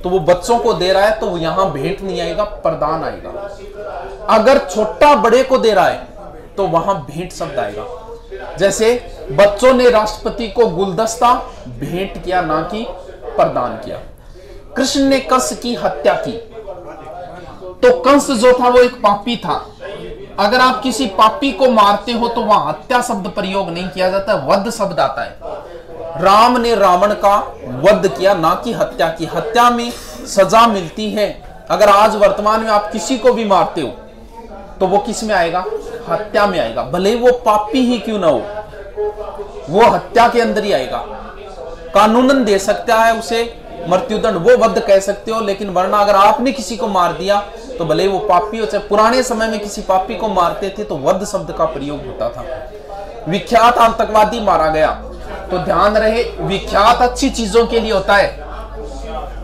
तो वो बच्चों को दे रहा है तो यहां भेंट नहीं आएगा, प्रदान आएगा। अगर छोटा बड़े को दे रहा है तो वहां भेंट शब्द आएगा। जैसे बच्चों ने राष्ट्रपति को गुलदस्ता भेंट किया, ना कि प्रदान किया। कृष्ण ने कंस की हत्या की, तो कंस जो था वो एक पापी था। अगर आप किसी पापी को मारते हो तो वहां हत्या शब्द प्रयोग नहीं किया जाता, वध शब्द आता है। राम ने रावण का वध किया, ना कि हत्या की। हत्या में सजा मिलती है। अगर आज वर्तमान में आप किसी को भी मारते हो तो वो किस में आएगा, हत्या में आएगा, भले वो पापी ही क्यों ना हो, वो हत्या के अंदर ही आएगा। कानूनन दे सकता है उसे मृत्युदंड, वो वध कह सकते हो, लेकिन वरना अगर आपने किसी को मार दिया तो भले वो पापी हो। चाहे पुराने समय में किसी पापी को मारते थे तो वध शब्द का प्रयोग होता था। विख्यात आतंकवादी मारा गया, तो ध्यान रहे विख्यात अच्छी चीजों के लिए होता है।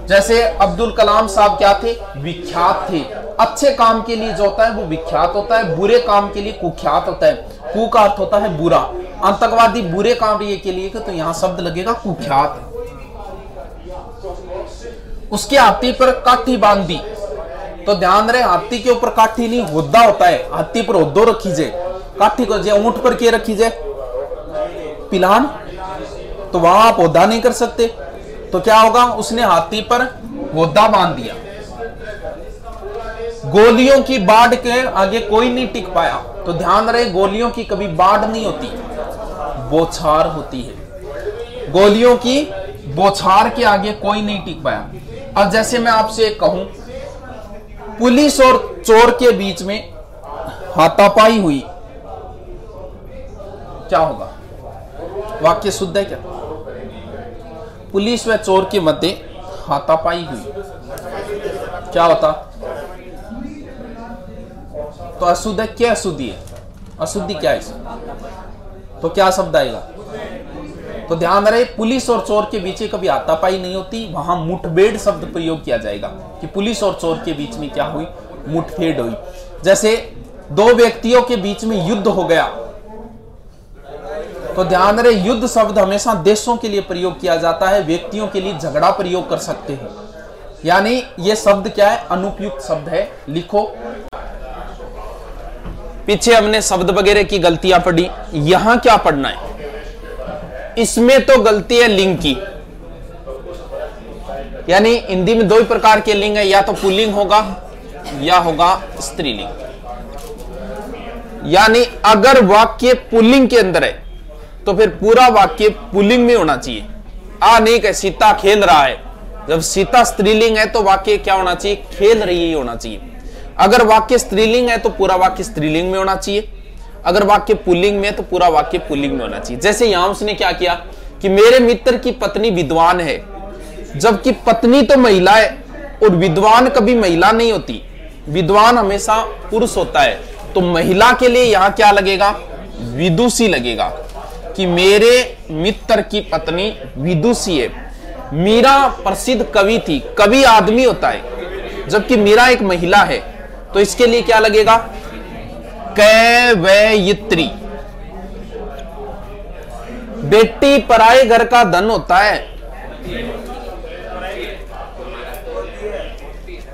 जैसे अब्दुल कलाम साहब क्या थे, विख्यात थे। अच्छे काम के लिए जो होता है वो विख्यात होता है, बुरे काम के लिए कुख्यात होता है। कु का अर्थ होता है बुरा, आतंकवादी बुरे काम के लिए तो यहां शब्द लगेगा कुख्यात। उसके हाथी पर काठी बांध दी, तो ध्यान रहे हाथी के ऊपर काठी नहीं होद्दा होता है, हाथी पर होद्दो रखी जाए, काठी को जे ऊंट पर के रखी जाए पिलान, तो वहां आप होद्दा नहीं कर सकते। तो क्या होगा, उसने हाथी पर होद्दा बांध दिया। गोलियों की बाढ़ के आगे कोई नहीं टिक पाया, तो ध्यान रहे गोलियों की कभी बाढ़ नहीं होती, बौछार होती है। गोलियों की बौछार के आगे कोई नहीं टिक पाया। अब जैसे मैं आपसे कहूं पुलिस और चोर के बीच में हाथापाई हुई, क्या होगा, वाक्य शुद्ध है क्या? पुलिस व चोर के मध्य हाथापाई हुई, क्या होता? तो अशुद्ध है, क्या अशुद्धि है, अशुद्धि क्या है? तो क्या शब्द आएगा? तो ध्यान रहे पुलिस और चोर के बीच कभी हाथापाई नहीं होती, वहां मुठभेड़ शब्द प्रयोग किया जाएगा कि पुलिस और चोर के बीच में क्या हुई, मुठभेड़ हुई। जैसे दो व्यक्तियों के बीच में युद्ध हो गया, तो ध्यान रहे युद्ध शब्द हमेशा देशों के लिए प्रयोग किया जाता है, व्यक्तियों के लिए झगड़ा प्रयोग कर सकते हैं। यानी ये शब्द क्या है, अनुपयुक्त शब्द है। लिखो, पीछे हमने शब्द वगैरह की गलतियां पढ़ी, यहां क्या पढ़ना है? इसमें तो गलती है लिंग की, यानी हिंदी में दो ही प्रकार के लिंग है, या तो पुल्लिंग होगा या होगा स्त्रीलिंग। यानी अगर वाक्य पुल्लिंग के अंदर है तो फिर पूरा वाक्य पुल्लिंग में होना चाहिए। आ नहीं कि सीता खेल रहा है, जब सीता स्त्रीलिंग है तो वाक्य क्या होना चाहिए, खेल रही है होना चाहिए। अगर वाक्य स्त्रीलिंग है तो पूरा वाक्य स्त्रीलिंग में होना चाहिए, अगर वाक्य पुल्लिंग में है तो पूरा वाक्य पुल्लिंग में होना चाहिए। जैसे यहां उसने क्या किया कि मेरे मित्र की पत्नी विद्वान है, जबकि पत्नी तो महिला है और विद्वान कभी महिला नहीं होती, विद्वान हमेशा पुरुष होता है। तो महिला के लिए यहां क्या लगेगा, विदुषी लगेगा कि मेरे मित्र की पत्नी विदुषी है। मीरा प्रसिद्ध कवि थी, कवि आदमी होता है, जबकि मीरा एक महिला है, तो इसके लिए क्या लगेगा, कैवयित्री। बेटी पराए घर का धन होता है,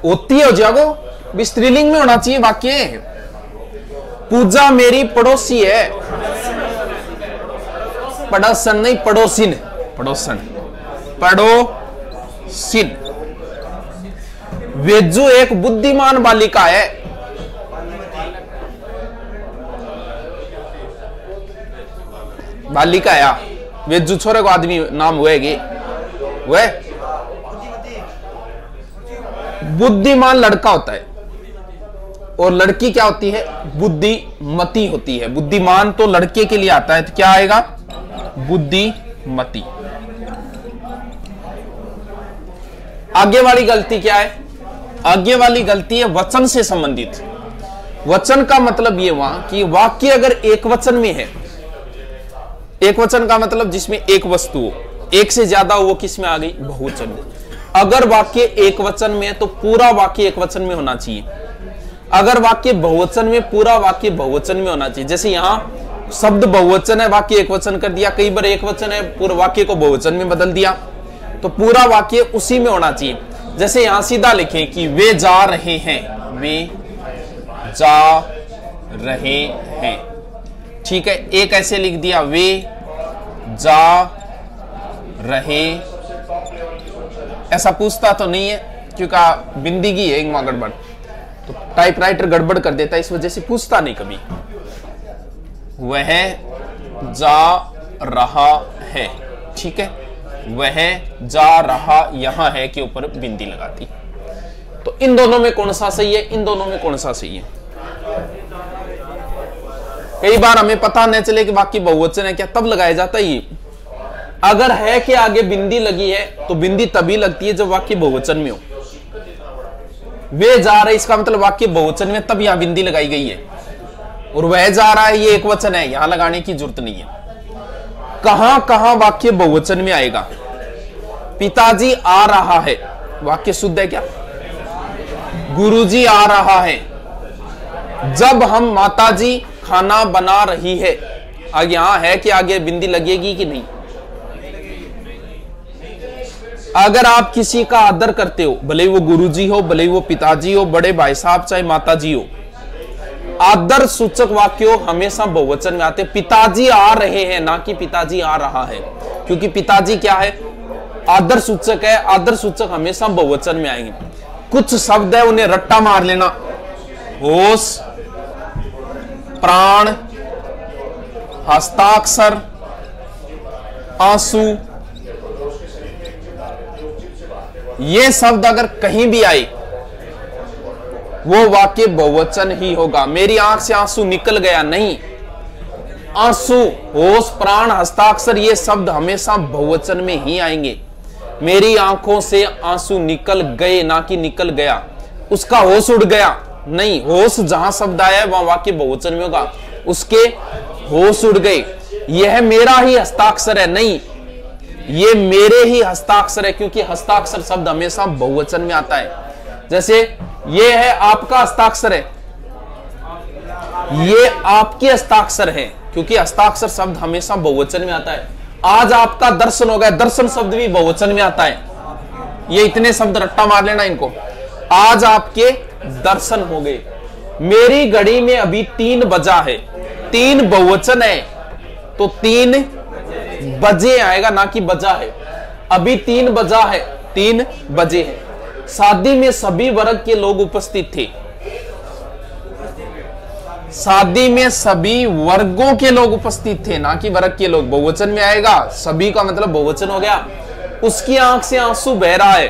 होती हो जागो, स्त्रीलिंग में होना चाहिए वाक्य। पूजा मेरी पड़ोसी है, पड़ोसन नहीं पड़ोसिन, पड़ोसन पड़ोसिन। वेजू एक बुद्धिमान बालिका है, बालिका या वेजू छोरे को आदमी नाम हुएगी, वह बुद्धिमान लड़का होता है और लड़की क्या होती है, बुद्धिमती होती है। बुद्धिमान तो लड़के के लिए आता है, तो क्या आएगा, बुद्धिमती। आगे वाली गलती क्या है, आगे वाली गलती है वचन से संबंधित। वचन का मतलब ये हुआ कि वाक्य अगर एक वचन में है, एक वचन का मतलब जिसमें एक वस्तु हो, एक से ज्यादा हो, वो किस में आ गई, बहुवचन में। अगर वाक्य एक वचन में है तो पूरा वाक्य एक वचन में होना चाहिए, अगर वाक्य बहुवचन में पूरा वाक्य बहुवचन में होना चाहिए। जैसे यहां शब्द बहुवचन है, वाक्य एक वचन कर दिया, कई बार एक वचन है, पूरे वाक्य को बहुवचन में बदल दिया, तो पूरा वाक्य उसी में होना चाहिए। जैसे यहां सीधा लिखें कि वे जा रहे हैं, वे जा रहे हैं, ठीक है। एक ऐसे लिख दिया, वे जा रहे, ऐसा पूछता तो नहीं है क्योंकि बिंदगी है वहां गड़बड़, तो टाइपराइटर गड़बड़ कर देता है, इस वजह से पूछता नहीं कभी। वह जा रहा है, ठीक है, वह जा रहा यहां है के ऊपर बिंदी लगाती। तो इन दोनों में कौन सा सही है, इन दोनों में कौन सा सही है। कई बार हमें पता नहीं चले कि वाक्य बहुवचन है क्या, तब लगाया जाता है ये। अगर है कि आगे बिंदी लगी है तो बिंदी तभी लगती है जब वाक्य बहुवचन में हो। वे जा रहे, इसका मतलब वाक्य बहुवचन में, तब यहां बिंदी लगाई गई है। और वह जा रहा है, ये एक वचन है, यहां लगाने की जरूरत नहीं है। कहां कहां वाक्य बहुवचन में आएगा, पिताजी आ रहा है, वाक्य शुद्ध है क्या, गुरुजी आ रहा है। जब हम माताजी खाना बना रही है, आगे यहां है कि आगे बिंदी लगेगी कि नहीं। अगर आप किसी का आदर करते हो, भले ही वो गुरुजी हो, भले ही वो पिताजी हो, बड़े भाई साहब चाहे माताजी हो, आदर सूचक वाक्य हमेशा बहुवचन में आते। पिताजी आ रहे हैं ना कि पिताजी आ रहा है, क्योंकि पिताजी क्या है, आदर सूचक है, आदर सूचक हमेशा बहुवचन में आएंगे। कुछ शब्द है उन्हें रट्टा मार लेना, होश, प्राण, हस्ताक्षर, आंसू, ये शब्द अगर कहीं भी आए वो वाक्य बहुवचन ही होगा। मेरी आंख से आंसू निकल गया, नहीं, आंसू, होश, प्राण, हस्ताक्षर, ये शब्द हमेशा बहुवचन में ही आएंगे। मेरी आंखों से आंसू निकल गए ना कि निकल गया, उसका होश उड़ गया, नहीं, होश जहां शब्द आया है वहां वाक्य बहुवचन में होगा। उसके होश उड़ गए, यह मेरा ही हस्ताक्षर है, नहीं, ये मेरे ही हस्ताक्षर है, क्योंकि हस्ताक्षर शब्द हमेशा बहुवचन में आता है। जैसे ये है आपका हस्ताक्षर है, ये आपके हस्ताक्षर है, क्योंकि हस्ताक्षर शब्द हमेशा बहुवचन में आता है। आज आपका दर्शन हो गया, दर्शन शब्द भी बहुवचन में आता है। ये इतने शब्द रट्टा मार लेना इनको। आज आपके दर्शन हो गए। मेरी घड़ी में अभी 3 बजा है, 3 बहुवचन है तो 3 बजे आएगा ना कि बजा है। अभी 3 बजा है, 3 बजे है। शादी में सभी वर्ग के लोग उपस्थित थे, शादी में सभी वर्गों के लोग उपस्थित थे, ना कि वर्ग के लोग। बहुवचन में आएगा, सभी का मतलब बहुवचन हो गया। उसकी आंख से आंसू बह रहा है,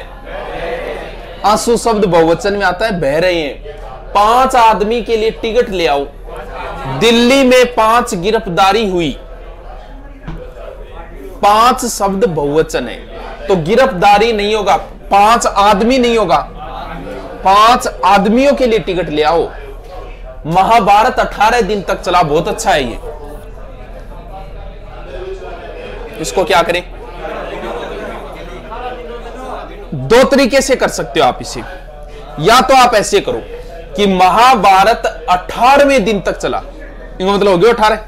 आंसू शब्द बहुवचन में आता है, बह रहे हैं। 5 आदमी के लिए टिकट ले आओ। दिल्ली में 5 गिरफ्तारी हुई। 5 शब्द बहुवचन है, तो गिरफ्तारी नहीं होगा, 5 आदमी नहीं होगा, 5 आदमियों के लिए टिकट ले आओ। महाभारत 18 दिन तक चला, बहुत अच्छा है ये। इसको क्या करें? 2 तरीके से कर सकते हो आप इसे। या तो आप ऐसे करो कि महाभारत 18वें दिन तक चला, इनका मतलब हो गया 18।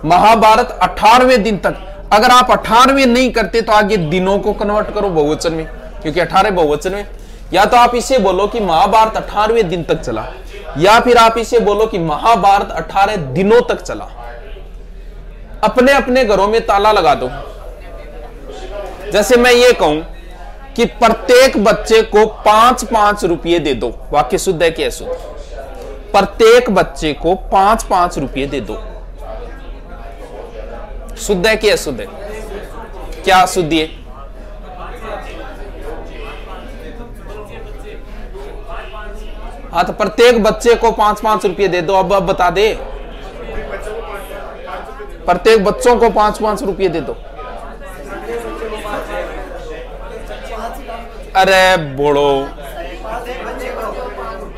महाभारत 18वें दिन तक। अगर आप 18वें नहीं करते तो आगे दिनों को कन्वर्ट करो बहुवचन में, क्योंकि 18 बहुवचन में। या तो आप इसे बोलो कि महाभारत 18वें दिन तक चला, या फिर आप इसे बोलो कि महाभारत 18 दिनों तक चला। अपने अपने घरों में ताला लगा दो। जैसे मैं ये कहूं कि प्रत्येक बच्चे को 5-5 रुपये दे दो, वाक्य शुद्ध है कि अशुद्ध? प्रत्येक बच्चे को 5-5 रुपये दे दो, शुद्ध है कि अशुद्ध है? क्या अशुद्ध है? हाँ, तो प्रत्येक बच्चे को 5-5 रुपये दे दो। अब बता दे, प्रत्येक बच्चों को 5-5 रुपये दे दो। अरे बोलो,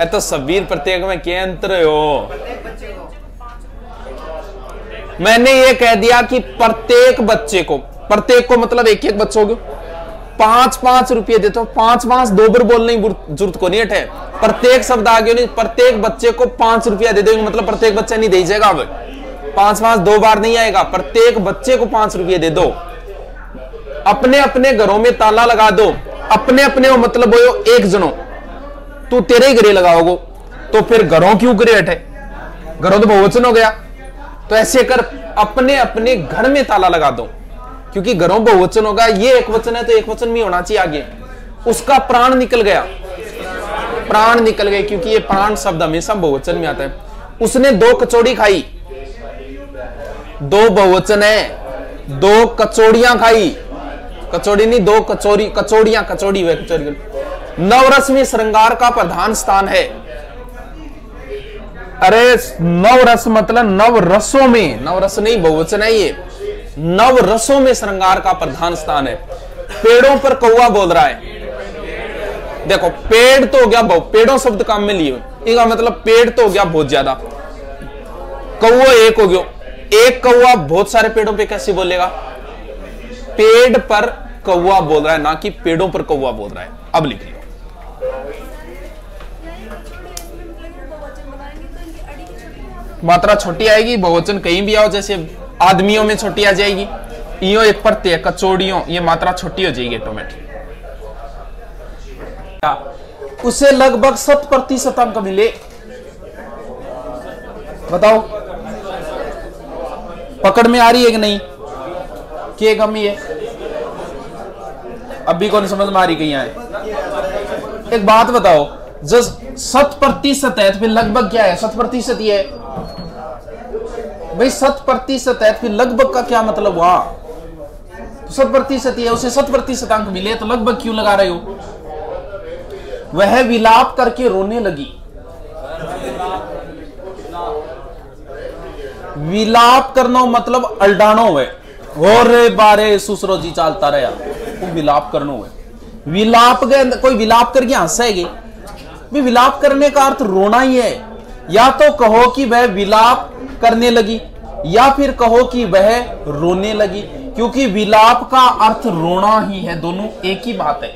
तो सबीर प्रत्येक में क्या अंतर हो? मैंने ये कह दिया कि प्रत्येक बच्चे को, प्रत्येक को मतलब एक बच्चों को 5-5 रुपये देते हो। 5-5 दो बार बोलने की जरूरत को नहीं है। प्रत्येक शब्द आगे नहीं, प्रत्येक बच्चे को 5 रुपया दे दोगे, मतलब प्रत्येक बच्चा नहीं दे जाएगा। अब 5-5 दो बार नहीं आएगा, प्रत्येक बच्चे को 5 रुपये दे दो। अपने अपने घरों में ताला लगा दो। अपने अपने मतलब हो एक जनो, तू तेरे ही घरे लगाओगे, तो फिर घरों क्यों करे हटे? घरों तो बहुवचन हो गया। तो ऐसे कर, अपने अपने घर में ताला लगा दो, क्योंकि घरों बहुवचन होगा। ये एक वचन है तो एक वचन में होना चाहिए आगे। उसका प्राण निकल गया, प्राण निकल गए, क्योंकि ये प्राण शब्द हमेशा बहुवचन में आता है। उसने 2 कचौड़ी खाई, 2 बहुवचन है। 2 कचौड़ियां खाई, कचौड़ी नहीं, 2 कचौड़ी, कचौड़ियां, कचौड़ी हुए कचौड़ी। नवरस में श्रृंगार का प्रधान स्थान है। अरे नवरस मतलब नवरसों में, नवरस नहीं बहुवचन है ये, नवरसों में श्रृंगार का प्रधान स्थान है। पेड़ों पर कौवा बोल रहा है। देखो, पेड़ तो हो गया, पेड़ों शब्द काम में लिए, इसका मतलब पेड़ तो हो गया बहुत ज्यादा, कौवा एक हो गया। एक कौवा बहुत सारे पेड़ों पे कैसे बोलेगा? पेड़ पर कौवा बोल रहा है, ना कि पेड़ों पर कौवा बोल रहा है। अब लिख लो। मात्रा छोटी आएगी, बहुवचन कहीं भी आओ, जैसे आदमियों में छोटी आ जाएगी। इयो एक प्रत्यय, कचौड़ियों, ये मात्रा छोटी हो जाएगी ऑटोमेटिक। उसे लगभग 100% अंक मिले। बताओ, पकड़ में आ रही है कि नहीं? क्या कमी है? अभी कौन समझ में आ रही कहीं आए? एक बात बताओ, जब 100% है तो फिर लगभग क्या है? 100% ही है भाई। 100% है, फिर लगभग का क्या मतलब हुआ? 100% है, उसे 100% अंक मिले, तो लगभग क्यों लगा रहे हो? वह विलाप करके रोने लगी। विलाप करना मतलब अल्डानो है, और बारे सुसरो जी चलता रहा, वो विलाप करना है। विलाप कोई विलाप करके हंसेगी? विलाप करने का अर्थ रोना ही है। या तो कहो कि वह विलाप करने लगी, या फिर कहो कि वह रोने लगी, क्योंकि विलाप का अर्थ रोना ही है, दोनों एक ही बात है।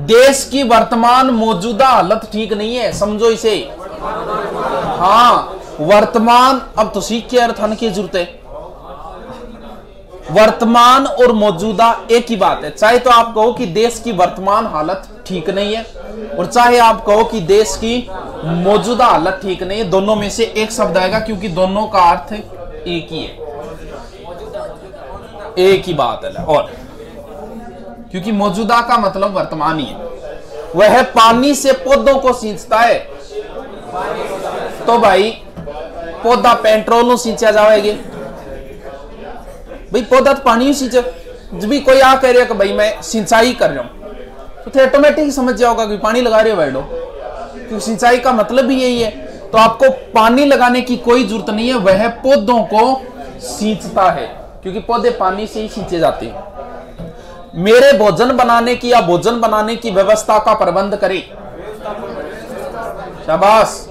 देश की वर्तमान मौजूदा हालत ठीक नहीं है, समझो इसे। हाँ, वर्तमान, अब तो सीख के अर्थ आने की जरूरत है। वर्तमान और मौजूदा एक ही बात है। चाहे तो आप कहो कि देश की वर्तमान हालत ठीक नहीं है, और चाहे आप कहो कि देश की मौजूदा हालत ठीक नहीं है, दोनों में से एक शब्द आएगा, क्योंकि दोनों का अर्थ एक ही है, एक ही बात है। और क्योंकि मौजूदा का मतलब वर्तमान ही है। वह पानी से पौधों को सींचता है, तो भाई पौधा पेट्रोल सींचा जाएगी भाई, पौधा तो पानी सींचे। जब भी कोई आ कह रहा है कि भाई मैं सिंचाई कर रहा हूं तो ऑटोमेटिक समझ जाओगा कि पानी लगा रहे हो बैठो, क्योंकि सिंचाई का मतलब भी यही है। तो आपको पानी लगाने की कोई जरूरत नहीं है, वह पौधों को सींचता है, क्योंकि पौधे पानी से ही सींचे जाते हैं। मेरे भोजन बनाने की या भोजन बनाने की व्यवस्था का प्रबंध करे। शाबाश,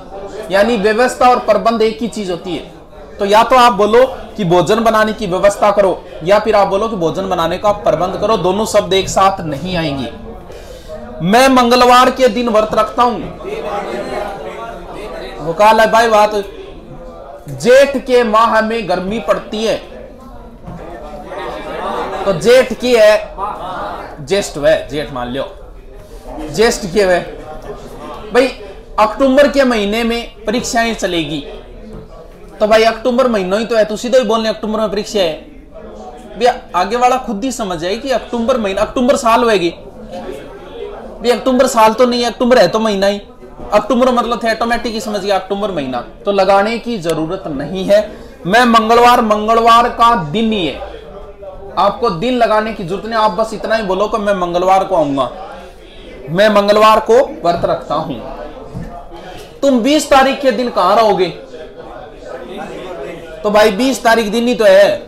यानी व्यवस्था और प्रबंध एक ही चीज होती है। तो या तो आप बोलो कि भोजन बनाने की व्यवस्था करो, या फिर आप बोलो कि भोजन बनाने का प्रबंध करो, दोनों शब्द एक साथ नहीं आएंगे। मैं मंगलवार के दिन व्रत रखता हूं, वो कहा भाई बात, जेठ के माह में गर्मी पड़ती है, तो जेठ की है, ज्येष्ठ है, जेठ मान लो, ज्येष्ठ की है भाई। अक्टूबर के महीने में परीक्षाएं चलेगी, तो भाई अक्टूबर महीना ही तो है, तो सीधा ही बोलने अक्टूबर में परीक्षा है भैया, आगे वाला खुद ही समझ जाए कि अक्टूबर महीना, अक्टूबर साल होएगी भैया, अक्टूबर साल तो नहीं है, अक्टूबर है तो महीना ही, अक्टूबर मतलब थे ऑटोमेटिक ही समझ गया अक्टूबर महीना, तो लगाने की जरूरत नहीं है। मैं मंगलवार का दिन ही है, आपको दिन लगाने की जरूरत नहीं, आप बस इतना ही बोलो कि मैं मंगलवार को आऊंगा, मैं मंगलवार को व्रत रखता हूं। तुम 20 तारीख के दिन कहां रहोगे? तो भाई 20 तारीख दिन ही तो है,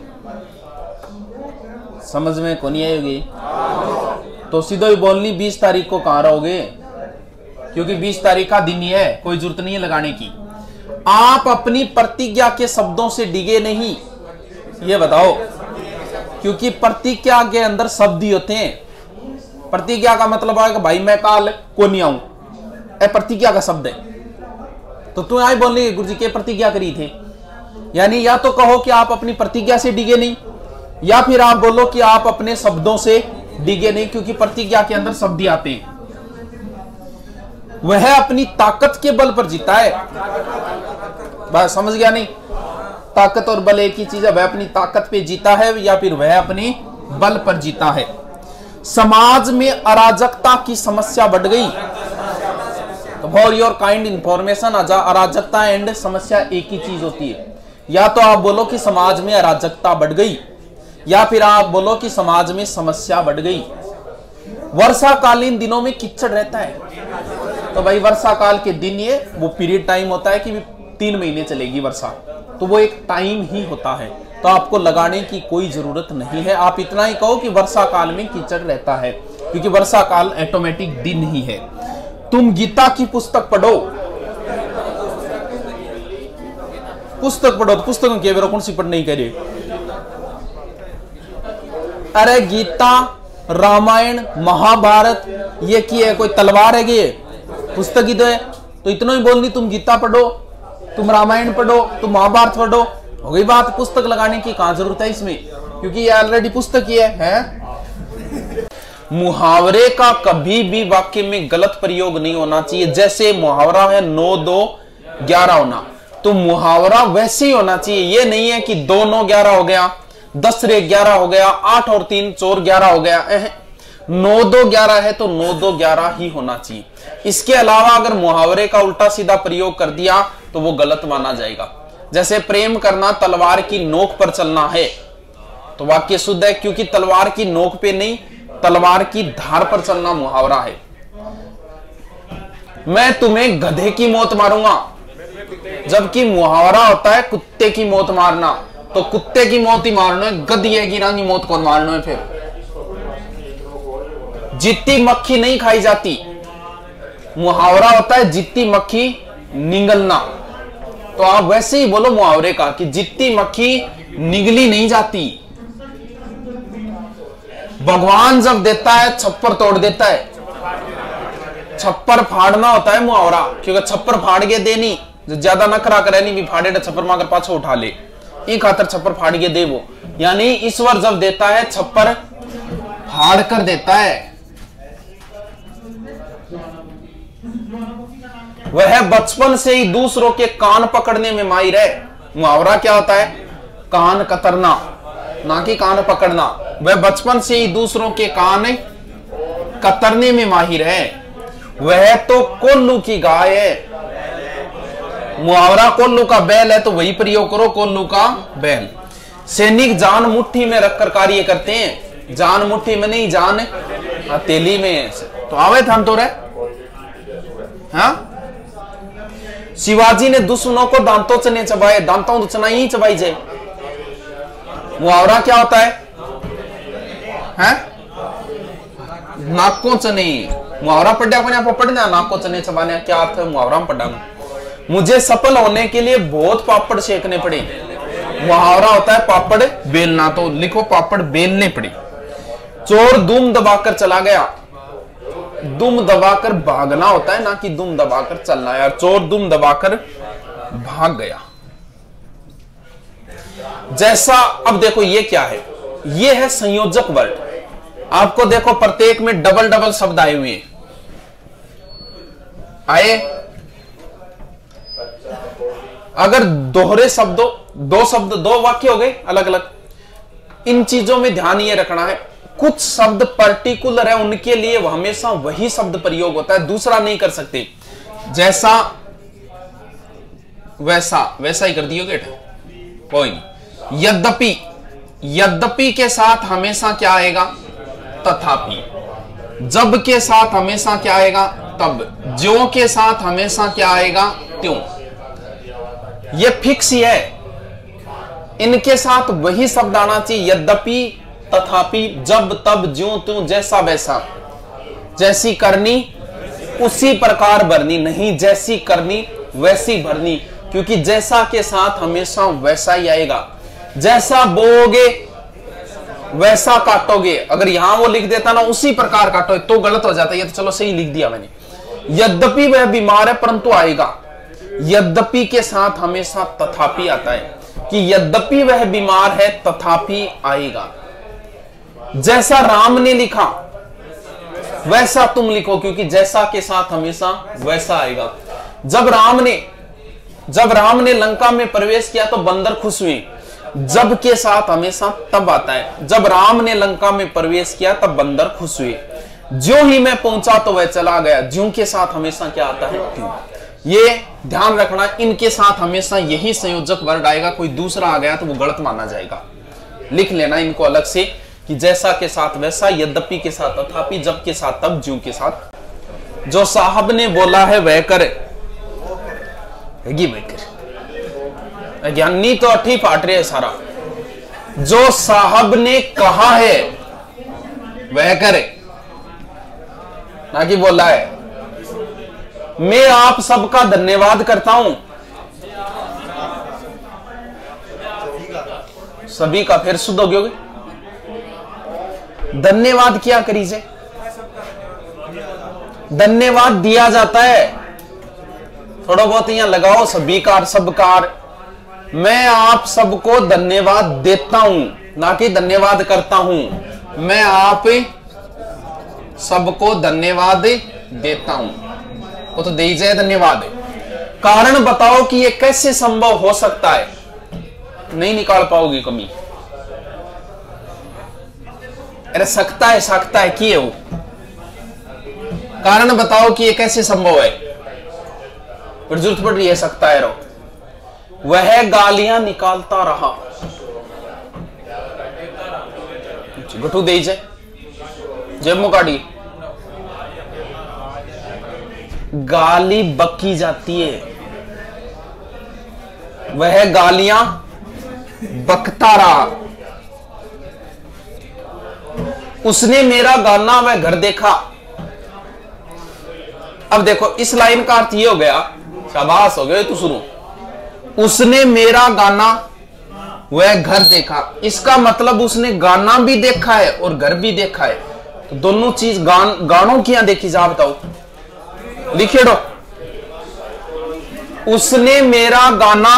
समझ में को नहीं आएगी तो सीधो ही बोलनी 20 तारीख को कहां रहोगे, क्योंकि 20 तारीख का दिन ही है, कोई जरूरत नहीं है लगाने की। आप अपनी प्रतिज्ञा के शब्दों से डिगे नहीं, ये बताओ, क्योंकि प्रतिज्ञा के अंदर शब्द ही होते हैं। प्रतिज्ञा का मतलब है कि भाई मैं काल को नहीं आऊं, प्रतिज्ञा का शब्द है। तो तू आई बोलने गुरुजी के प्रतिज्ञा करी थे, यानी या तो कहो कि आप अपनी प्रतिज्ञा से डिगे नहीं, या फिर आप बोलो कि आप अपने शब्दों से डिगे नहीं, क्योंकि प्रतिज्ञा के अंदर शब्द ही आते हैं। वह अपनी ताकत के बल पर जीता है, बात समझ गया नहीं? ताकत और बल एक ही चीज है, वह अपनी ताकत पे जीता है या फिर वह अपनी बल पर जीता है। समाज में अराजकता की समस्या बढ़ गई, तो फॉर योर काइंड इंफॉर्मेशन, अराजकता एंड समस्या एक ही चीज होती है। या तो आप बोलो कि समाज में अराजकता बढ़ गई, या फिर आप बोलो कि समाज में समस्या बढ़ गई। वर्षाकालीन दिनों में कीचड़ रहता है, तो भाई वर्षा काल के दिन ये वो पीरियड टाइम होता है कि 3 महीने चलेगी वर्षा, तो वो एक टाइम ही होता है, तो आपको लगाने की कोई जरूरत नहीं है। आप इतना ही कहो कि वर्षा काल में कीचड़ रहता है, क्योंकि वर्षा काल ऑटोमेटिक दिन ही है। तुम गीता की पुस्तक पढ़ो, पुस्तक पढ़ो, तो पुस्तकों की कौन सी पढ़ नहीं करे? अरे गीता, रामायण, महाभारत, ये की है कोई तलवार है कि ये पुस्तक ही तो है। तो इतना ही बोलनी, तुम गीता पढ़ो, तुम रामायण पढ़ो, तुम महाभारत पढ़ो, हो गई बात। पुस्तक लगाने की कहां जरूरत है इसमें, क्योंकि ये ऑलरेडी पुस्तक ही है? मुहावरे का कभी भी वाक्य में गलत प्रयोग नहीं होना चाहिए। जैसे मुहावरा है 9 2 11 होना, तो मुहावरा वैसे ही होना चाहिए। ये नहीं है कि 2 9 11 हो गया, 10 रे 11 हो गया, 8 और 3 4 11 हो गया। 9 2 11 है तो 9 2 11 ही होना चाहिए। इसके अलावा अगर मुहावरे का उल्टा सीधा प्रयोग कर दिया तो वो गलत माना जाएगा। जैसे प्रेम करना तलवार की नोक पर चलना है, तो वाक्य शुद्ध है, क्योंकि तलवार की नोक पे नहीं, तलवार की धार पर चलना मुहावरा है। मैं तुम्हें गधे की मौत मारूंगा, जबकि मुहावरा होता है कुत्ते की मौत मारना, तो कुत्ते की मौत ही मारना है, गधिए की की मौत कौन मारना है? फिर जितनी मक्खी नहीं खाई जाती, मुहावरा होता है जितनी मक्खी निगलना, तो आप वैसे ही बोलो मुहावरे का कि जितनी मक्खी निगली नहीं जाती। भगवान जब देता है छप्पर तोड़ देता है, छप्पर फाड़ना होता है मुहावरा, क्योंकि छप्पर फाड़ के देनी, जो ज्यादा नखरा करे नहीं भी फाड़े छप्पर मांगर पाछो उठा ले, एक खातर छप्पर फाड़ के दे वो, यानी ईश्वर जब देता है छप्पर फाड़ कर देता है। वह बचपन से ही दूसरों के कान पकड़ने में माहिर है। मुहावरा क्या होता है? कान कतरना, ना कि कान पकड़ना। वह बचपन से ही दूसरों के कान कतरने में माहिर है। वह तो कोल्लू की गाय है, मुहावरा कोल्लू का बैल है तो वही प्रयोग करो, कोल्लू का बैल। सैनिक जान मुट्ठी में रखकर कार्य करते हैं, जान मुट्ठी में नहीं, जान हथेली में। तो आवे थान तो रहे। हाँ, शिवाजी ने दुश्मनों को दांतों से नहीं चबाए, दांतों तो चना ही चबाई जाए। मुहावरा क्या होता है? नाकों से नहीं। मुहावरा पढ़ा अपने आप पढ़ना, नाकों से नहीं चबाने क्या अर्थ है? मुहावरा में पढ़ा। मुझे सफल होने के लिए बहुत पापड़ सेकने पड़े। मुहावरा होता है पापड़ बेलना, तो लिखो पापड़ बेलने पड़े। चोर दुम दबाकर चला गया, दुम दबाकर भागना होता है ना कि दुम दबाकर चलना। यार चोर दुम दबाकर भाग गया। जैसा, अब देखो ये क्या है? ये है संयोजक वर्ड। आपको देखो प्रत्येक में डबल डबल शब्द आए हुए हैं। आए, अगर दोहरे शब्दों, दो शब्द, दो वाक्य हो गए अलग अलग। इन चीजों में ध्यान ये रखना है, कुछ शब्द पर्टिकुलर है, उनके लिए हमेशा वही शब्द प्रयोग होता है, दूसरा नहीं कर सकते। जैसा वैसा, वैसा ही कर दियोगे, कोई नहीं। यद्यपि, यद्यपि के साथ हमेशा क्या आएगा? तथापि। जब के साथ हमेशा क्या आएगा? तब। ज्यों के साथ हमेशा क्या आएगा? त्यों। ये फिक्स ही है, इनके साथ वही शब्द आना चाहिए। यद्यपि, तथापि, जब तब, ज्यों त्यों, जैसा वैसा। जैसी करनी उसी प्रकार भरनी, नहीं जैसी करनी वैसी भरनी, क्योंकि जैसा के साथ हमेशा वैसा ही आएगा। जैसा बोओगे वैसा काटोगे। अगर यहां वो लिख देता ना उसी प्रकार काटो तो गलत हो जाता है। ये तो चलो सही लिख दिया मैंने। यद्यपि वह बीमार है परंतु आएगा। यद्यपि के साथ हमेशा तथापि आता है कि यद्यपि वह बीमार है तथापि आएगा। जैसा राम ने लिखा वैसा तुम लिखो, क्योंकि जैसा के साथ हमेशा वैसा आएगा। जब राम ने लंका में प्रवेश किया तो बंदर खुश हुए। जब के साथ हमेशा तब आता है। जब राम ने लंका में प्रवेश किया तब बंदर खुश हुए। ज्यों ही मैं पहुंचा तो वह चला गया। ज्यों के साथ हमेशा क्या आता है? क्यों। ये ध्यान रखना, इनके साथ हमेशा यही संयोजक वर्ड आएगा, कोई दूसरा आ गया तो वो गलत माना जाएगा। लिख लेना इनको अलग से कि जैसा के साथ वैसा, यद्यपि के साथ तथापि, जब के साथ तब, ज्यों के साथ। जो साहब ने बोला है वह करे, ज्ञानी तो अठी फाट रहे सारा। जो साहब ने कहा है वह करे, ना कि बोला है। मैं आप सबका धन्यवाद करता हूं। सभी का फिर शुद्ध हो गयोगे। धन्यवाद क्या करीजे? धन्यवाद दिया जाता है। थोड़ा बहुत यहां लगाओ सभी कार, सब कार। मैं आप सबको धन्यवाद देता हूं, ना कि धन्यवाद करता हूं। मैं आप सबको धन्यवाद देता हूं, वो तो दे जाए धन्यवाद। कारण बताओ कि यह कैसे संभव हो सकता है? नहीं निकाल पाओगे कमी। अरे सकता है कि है वो। कारण बताओ कि यह कैसे संभव है? फिर जरूरत पड़ रही है सकता है रो। वह गालियां निकालता रहा। गठू दे जाए जम्मू काटी। गाली बकी जाती है, वह गालियां बकता रहा। उसने मेरा गाना वह घर देखा। अब देखो इस लाइन का अर्थ ये हो गया, शाबाश हो गया, तू सुनो। उसने मेरा गाना वह घर देखा, इसका मतलब उसने गाना भी देखा है और घर भी देखा है। तो दोनों चीज गानों की यहां देखी जा, बताओ लिखे दो। उसने मेरा गाना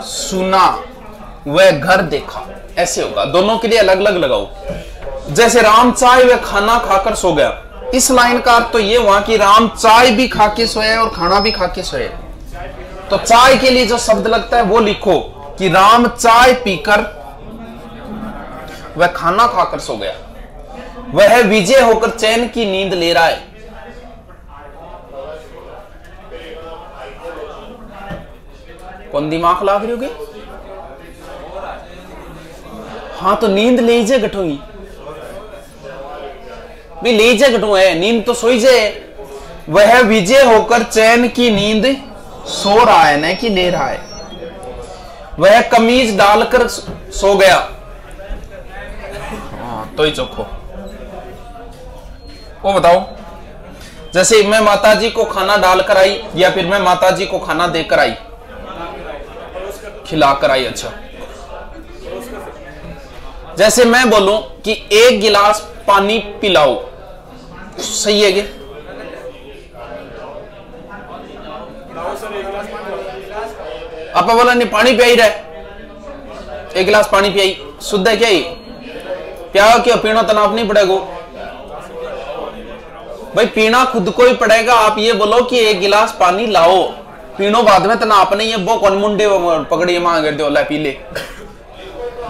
सुना, वह घर देखा, ऐसे होगा। दोनों के लिए अलग अलग लगाओ। जैसे राम चाय वह खाना खाकर सो गया, इस लाइन का अर्थ तो ये हुआ कि राम चाय भी खा के सोया और खाना भी खा के सोया। तो चाय के लिए जो शब्द लगता है वो लिखो कि राम चाय पीकर वह खाना खाकर सो गया। वह विजय होकर चैन की नींद ले रहा है। कौन दिमाग लाग रही होगी? हाँ तो नींद ले जे घटोगी भी, ले जे घटो है नींद तो सोई जे। वह विजय होकर चैन की नींद सो रहा है न कि ले रहा है। वह कमीज डालकर सो गया। हाँ तो ही चोखो। वो बताओ, जैसे मैं माताजी को खाना डालकर आई या फिर मैं माताजी को खाना देकर आई, खिलाकर आई। अच्छा, जैसे मैं बोलूं कि 1 गिलास पानी पिलाओ, सही है क्या? आप बोला नहीं पानी पिया ही रहे, 1 गिलास पानी पियाई, शुद्ध है क्या ये? प्याओ क्यों? पीना तनाव नहीं पड़ेगा भाई, पीना खुद को ही पड़ेगा। आप ये बोलो कि 1 गिलास पानी लाओ, पीनो बाद में तना आपने ये वो कौन मुंडे पकड़िए मांग दो ला पी ले,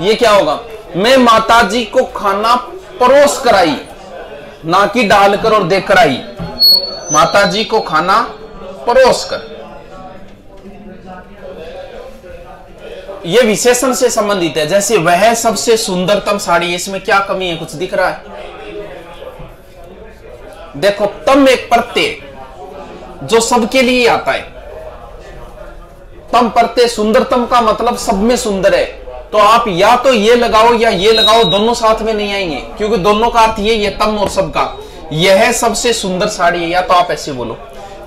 ये क्या होगा? मैं माताजी को खाना परोस कराई, ना कि डालकर और देकर आई। माताजी को खाना परोस कर, यह विशेषण से संबंधित है। जैसे वह सबसे सुंदरतम साड़ी, इसमें क्या कमी है? कुछ दिख रहा है? देखो, तम एक प्रत्यय जो सबके लिए आता है। तम प्रत्यय सुंदरतम का मतलब सब में सुंदर है। तो आप या तो ये लगाओ या ये लगाओ, दोनों साथ में नहीं आएंगे, क्योंकि दोनों का अर्थ ये तम और सब का। यह सबसे सुंदर साड़ी है, या तो आप ऐसे बोलो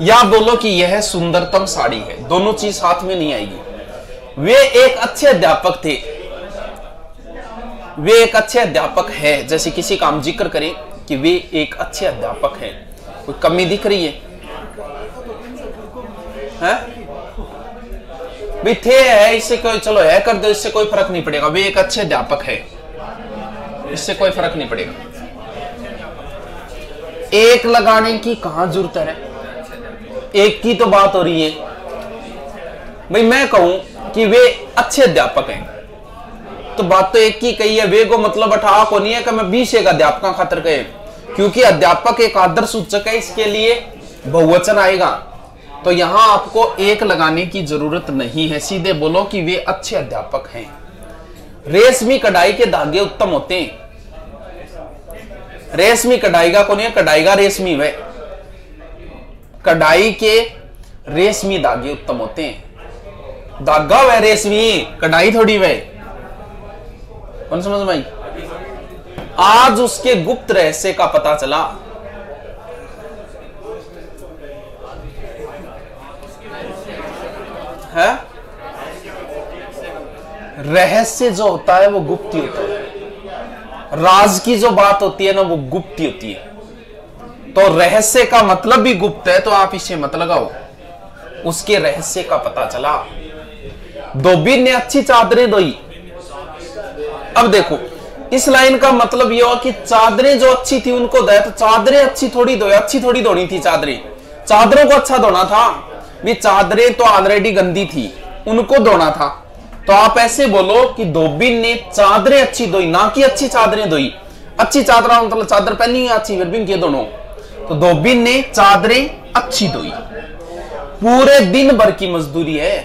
या बोलो कि यह सुंदरतम साड़ी है, दोनों चीज साथ में नहीं आएगी। वे एक अच्छे अध्यापक थे, वे एक अच्छे अध्यापक है। जैसे किसी का हम जिक्र करें कि वे एक अच्छे अध्यापक हैं, कोई कमी दिख रही है? भी थे है, इससे कोई चलो है कर दो, इससे कोई फर्क नहीं पड़ेगा। वे एक अच्छे अध्यापक है, इससे कोई फर्क नहीं पड़ेगा। एक लगाने की कहां जरूरत है? एक की तो बात हो रही है भाई। मैं कहूं कि वे अच्छे अध्यापक हैं तो बात तो एक ही कही है। वे को मतलब अठा को नहीं है कि मैं 20 एक अध्यापक खातर कहे, क्योंकि अध्यापक एक आदर सूचक है, इसके लिए बहुवचन आएगा। तो यहां आपको एक लगाने की जरूरत नहीं है, सीधे बोलो कि वे अच्छे अध्यापक हैं। रेशमी कढ़ाई के धागे उत्तम होते हैं। रेशमी कढ़ाई का कौन है? कढ़ाई का रेशमी, वे कढ़ाई के रेशमी धागे उत्तम होते हैं। धागा वह रेशमी, कढ़ाई थोड़ी वह। कौन समझ में आई? आज उसके गुप्त रहस्य का पता चला। है रहस्य जो होता है वो गुप्त ही होता है। राज की जो बात होती है ना वो गुप्त ही होती है। तो रहस्य का मतलब भी गुप्त है, तो आप इसे मत लगाओ। उसके रहस्य का पता चला। धोबी ने अच्छी चादरें धोई। अब देखो, इस लाइन का मतलब यह हुआ कि चादरें जो अच्छी थी उनको धोया। तो चादरें अच्छी थोड़ी धोई, अच्छी थोड़ी धोनी थी चादरें। चादरों को अच्छा धोना था भी, चादरें तो ऑलरेडी गंदी थी, उनको धोना था। तो आप ऐसे बोलो कि धोबी ने चादरें अच्छी धोई, ना कि अच्छी चादरें धोई। अच्छी चादर मतलब चादर पहनी है अच्छी, फिर भी के दोनों। तो धोबी ने चादरें अच्छी धोई। पूरे दिन भर की मजदूरी है।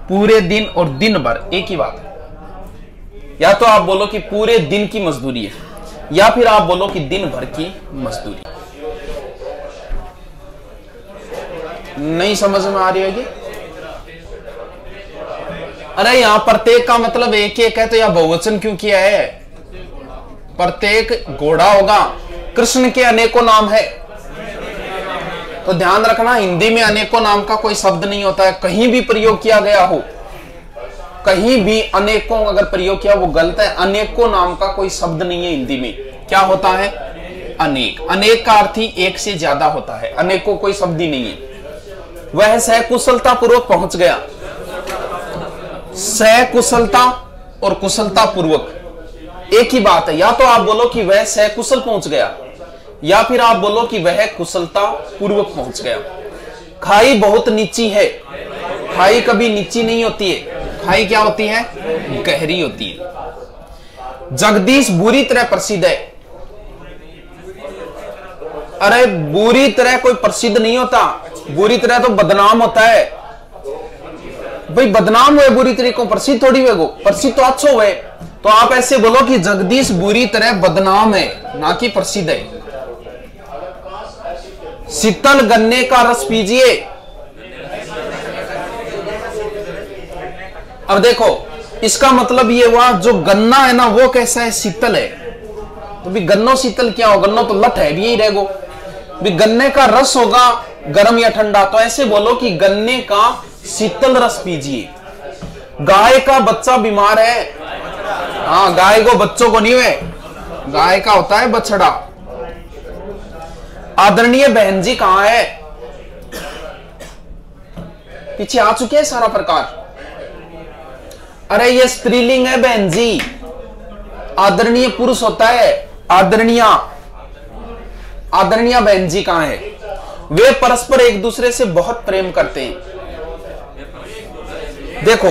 पूरे दिन और दिन भर एक ही बात है। या तो आप बोलो कि पूरे दिन की मजदूरी है, या फिर आप बोलो कि दिन भर की मजदूरी। नहीं समझ में आ रही होगी? अरे यहां प्रत्येक का मतलब एक एक है, तो यह बहुवचन क्यों किया है? प्रत्येक घोड़ा होगा। कृष्ण के अनेकों नाम है, तो ध्यान रखना हिंदी में अनेकों नाम का कोई शब्द नहीं होता है। कहीं भी प्रयोग किया गया हो, कहीं भी अनेकों अगर प्रयोग किया वो गलत है। अनेकों नाम का कोई शब्द नहीं है हिंदी में। क्या होता है? अनेक। अनेक का अर्थ ही एक से ज्यादा होता है, अनेकों कोई शब्द ही नहीं है। वह सकुशलता पूर्वक पहुंच गया। सकुशलता और कुशलता पूर्वक एक ही बात है। या तो आप बोलो कि वह सकुशल पहुंच गया, या फिर आप बोलो कि वह कुशलता पूर्वक पहुंच गया। खाई बहुत नीची है। खाई कभी नीची नहीं होती है। खाई क्या होती है? गहरी होती है। जगदीश बुरी तरह प्रसिद्ध है। अरे बुरी तरह कोई प्रसिद्ध नहीं होता, बुरी तरह तो बदनाम होता है भाई, बदनाम हुए बुरी तरीकों, प्रसिद्ध थोड़ी हुए, प्रसिद्ध तो अच्छो हुए। तो आप ऐसे बोलो कि जगदीश बुरी तरह बदनाम है, ना कि प्रसिद्ध है। शीतल गन्ने का रस पीजिए। अब देखो इसका मतलब ये हुआ जो गन्ना है ना वो कैसा है, शीतल है। तो भी गन्नो शीतल क्या हो, गन्नो तो लठ है भी यही रहेगो। भी गन्ने का रस होगा गर्म या ठंडा, तो ऐसे बोलो कि गन्ने का शीतल रस पीजिए। गाय का बच्चा बीमार है, हाँ गाय को बच्चों को नहीं हुए, गाय का होता है बछड़ा। आदरणीय बहन जी कहां है, पीछे आ चुके हैं सारा प्रकार। अरे ये स्त्रीलिंग है बहन जी, आदरणीय पुरुष होता है। आदरणीय बहन जी कहां है, वे परस्पर एक दूसरे से बहुत प्रेम करते हैं। देखो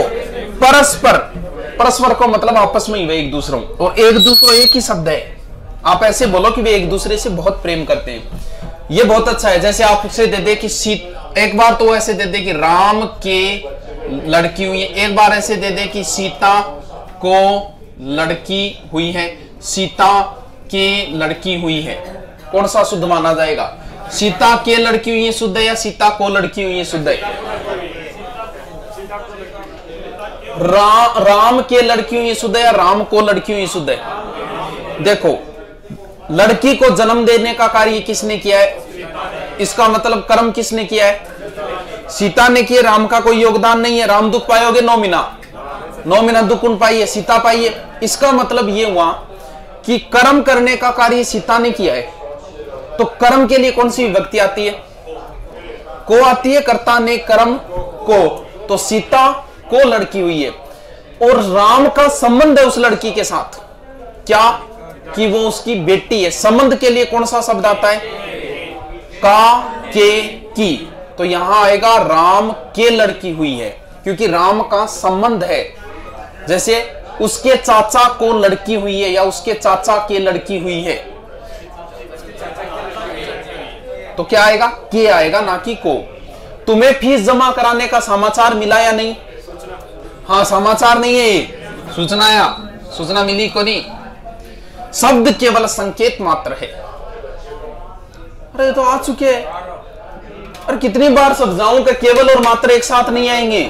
परस्पर को मतलब आपस में ही वे एक दूसरों, और एक दूसरों एक ही शब्द है। आप ऐसे बोलो कि वे एक दूसरे से बहुत प्रेम करते हैं, ये बहुत अच्छा है। जैसे आप उसे दे दे कि एक बार तो ऐसे दे दे कि राम के लड़की हुई है, एक बार ऐसे दे दे कि सीता को लड़की हुई है, सीता के लड़की हुई है। कौन सा शुद्ध माना जाएगा, सीता के लड़की हुई है शुद्ध है या सीता को लड़की हुई है शुद्ध है? राम के लड़की हुई शुद्ध है या राम को लड़की हुई शुद्ध है? देखो लड़की को जन्म देने का कार्य किसने किया है, इसका मतलब कर्म किसने किया है, सीता ने किया। राम का कोई योगदान नहीं है। राम दुख पायोगे 9 महीना दुख उन पाइए, सीता पाइए। इसका मतलब ये हुआ कि कर्म करने का कार्य सीता ने किया है। तो कर्म के लिए कौन सी विभक्ति आती है, को आती है, कर्ता ने कर्म को। तो सीता को लड़की हुई है और राम का संबंध है उस लड़की के साथ, क्या कि वो उसकी बेटी है। संबंध के लिए कौन सा शब्द आता है, का, के, की। तो यहां आएगा राम के लड़की हुई है, क्योंकि राम का संबंध है। जैसे उसके चाचा को लड़की हुई है या उसके चाचा के लड़की हुई है, तो क्या आएगा, के आएगा, ना कि को। तुम्हें फीस जमा कराने का समाचार मिला या नहीं? हाँ समाचार नहीं है ये, सूचना या सूचना मिली को नहीं। शब्द केवल संकेत मात्र है। अरे तो आ चुके हैं। अरे कितनी बार समझाऊं कि केवल और मात्र एक साथ नहीं आएंगे।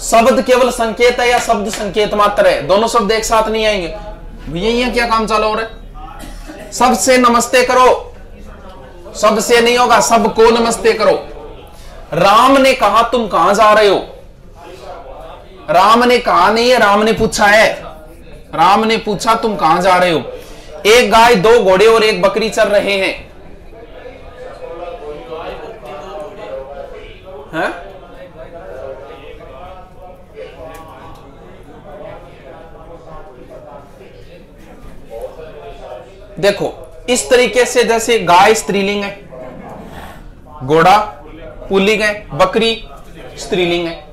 शब्द केवल संकेत है या शब्द संकेत मात्र है, दोनों शब्द एक साथ नहीं आएंगे। यही है क्या काम चालू हो रहा है। सबसे नमस्ते करो, सबसे नहीं होगा, सबको नमस्ते करो। राम ने कहा तुम कहां जा रहे हो, राम ने कहा नहीं है, राम ने पूछा है। राम ने पूछा तुम कहां जा रहे हो। एक गाय, 2 घोड़े और एक बकरी चल रहे हैं। है? देखो इस तरीके से, जैसे गाय स्त्रीलिंग है, घोड़ा पुल्लिंग है, बकरी स्त्रीलिंग है,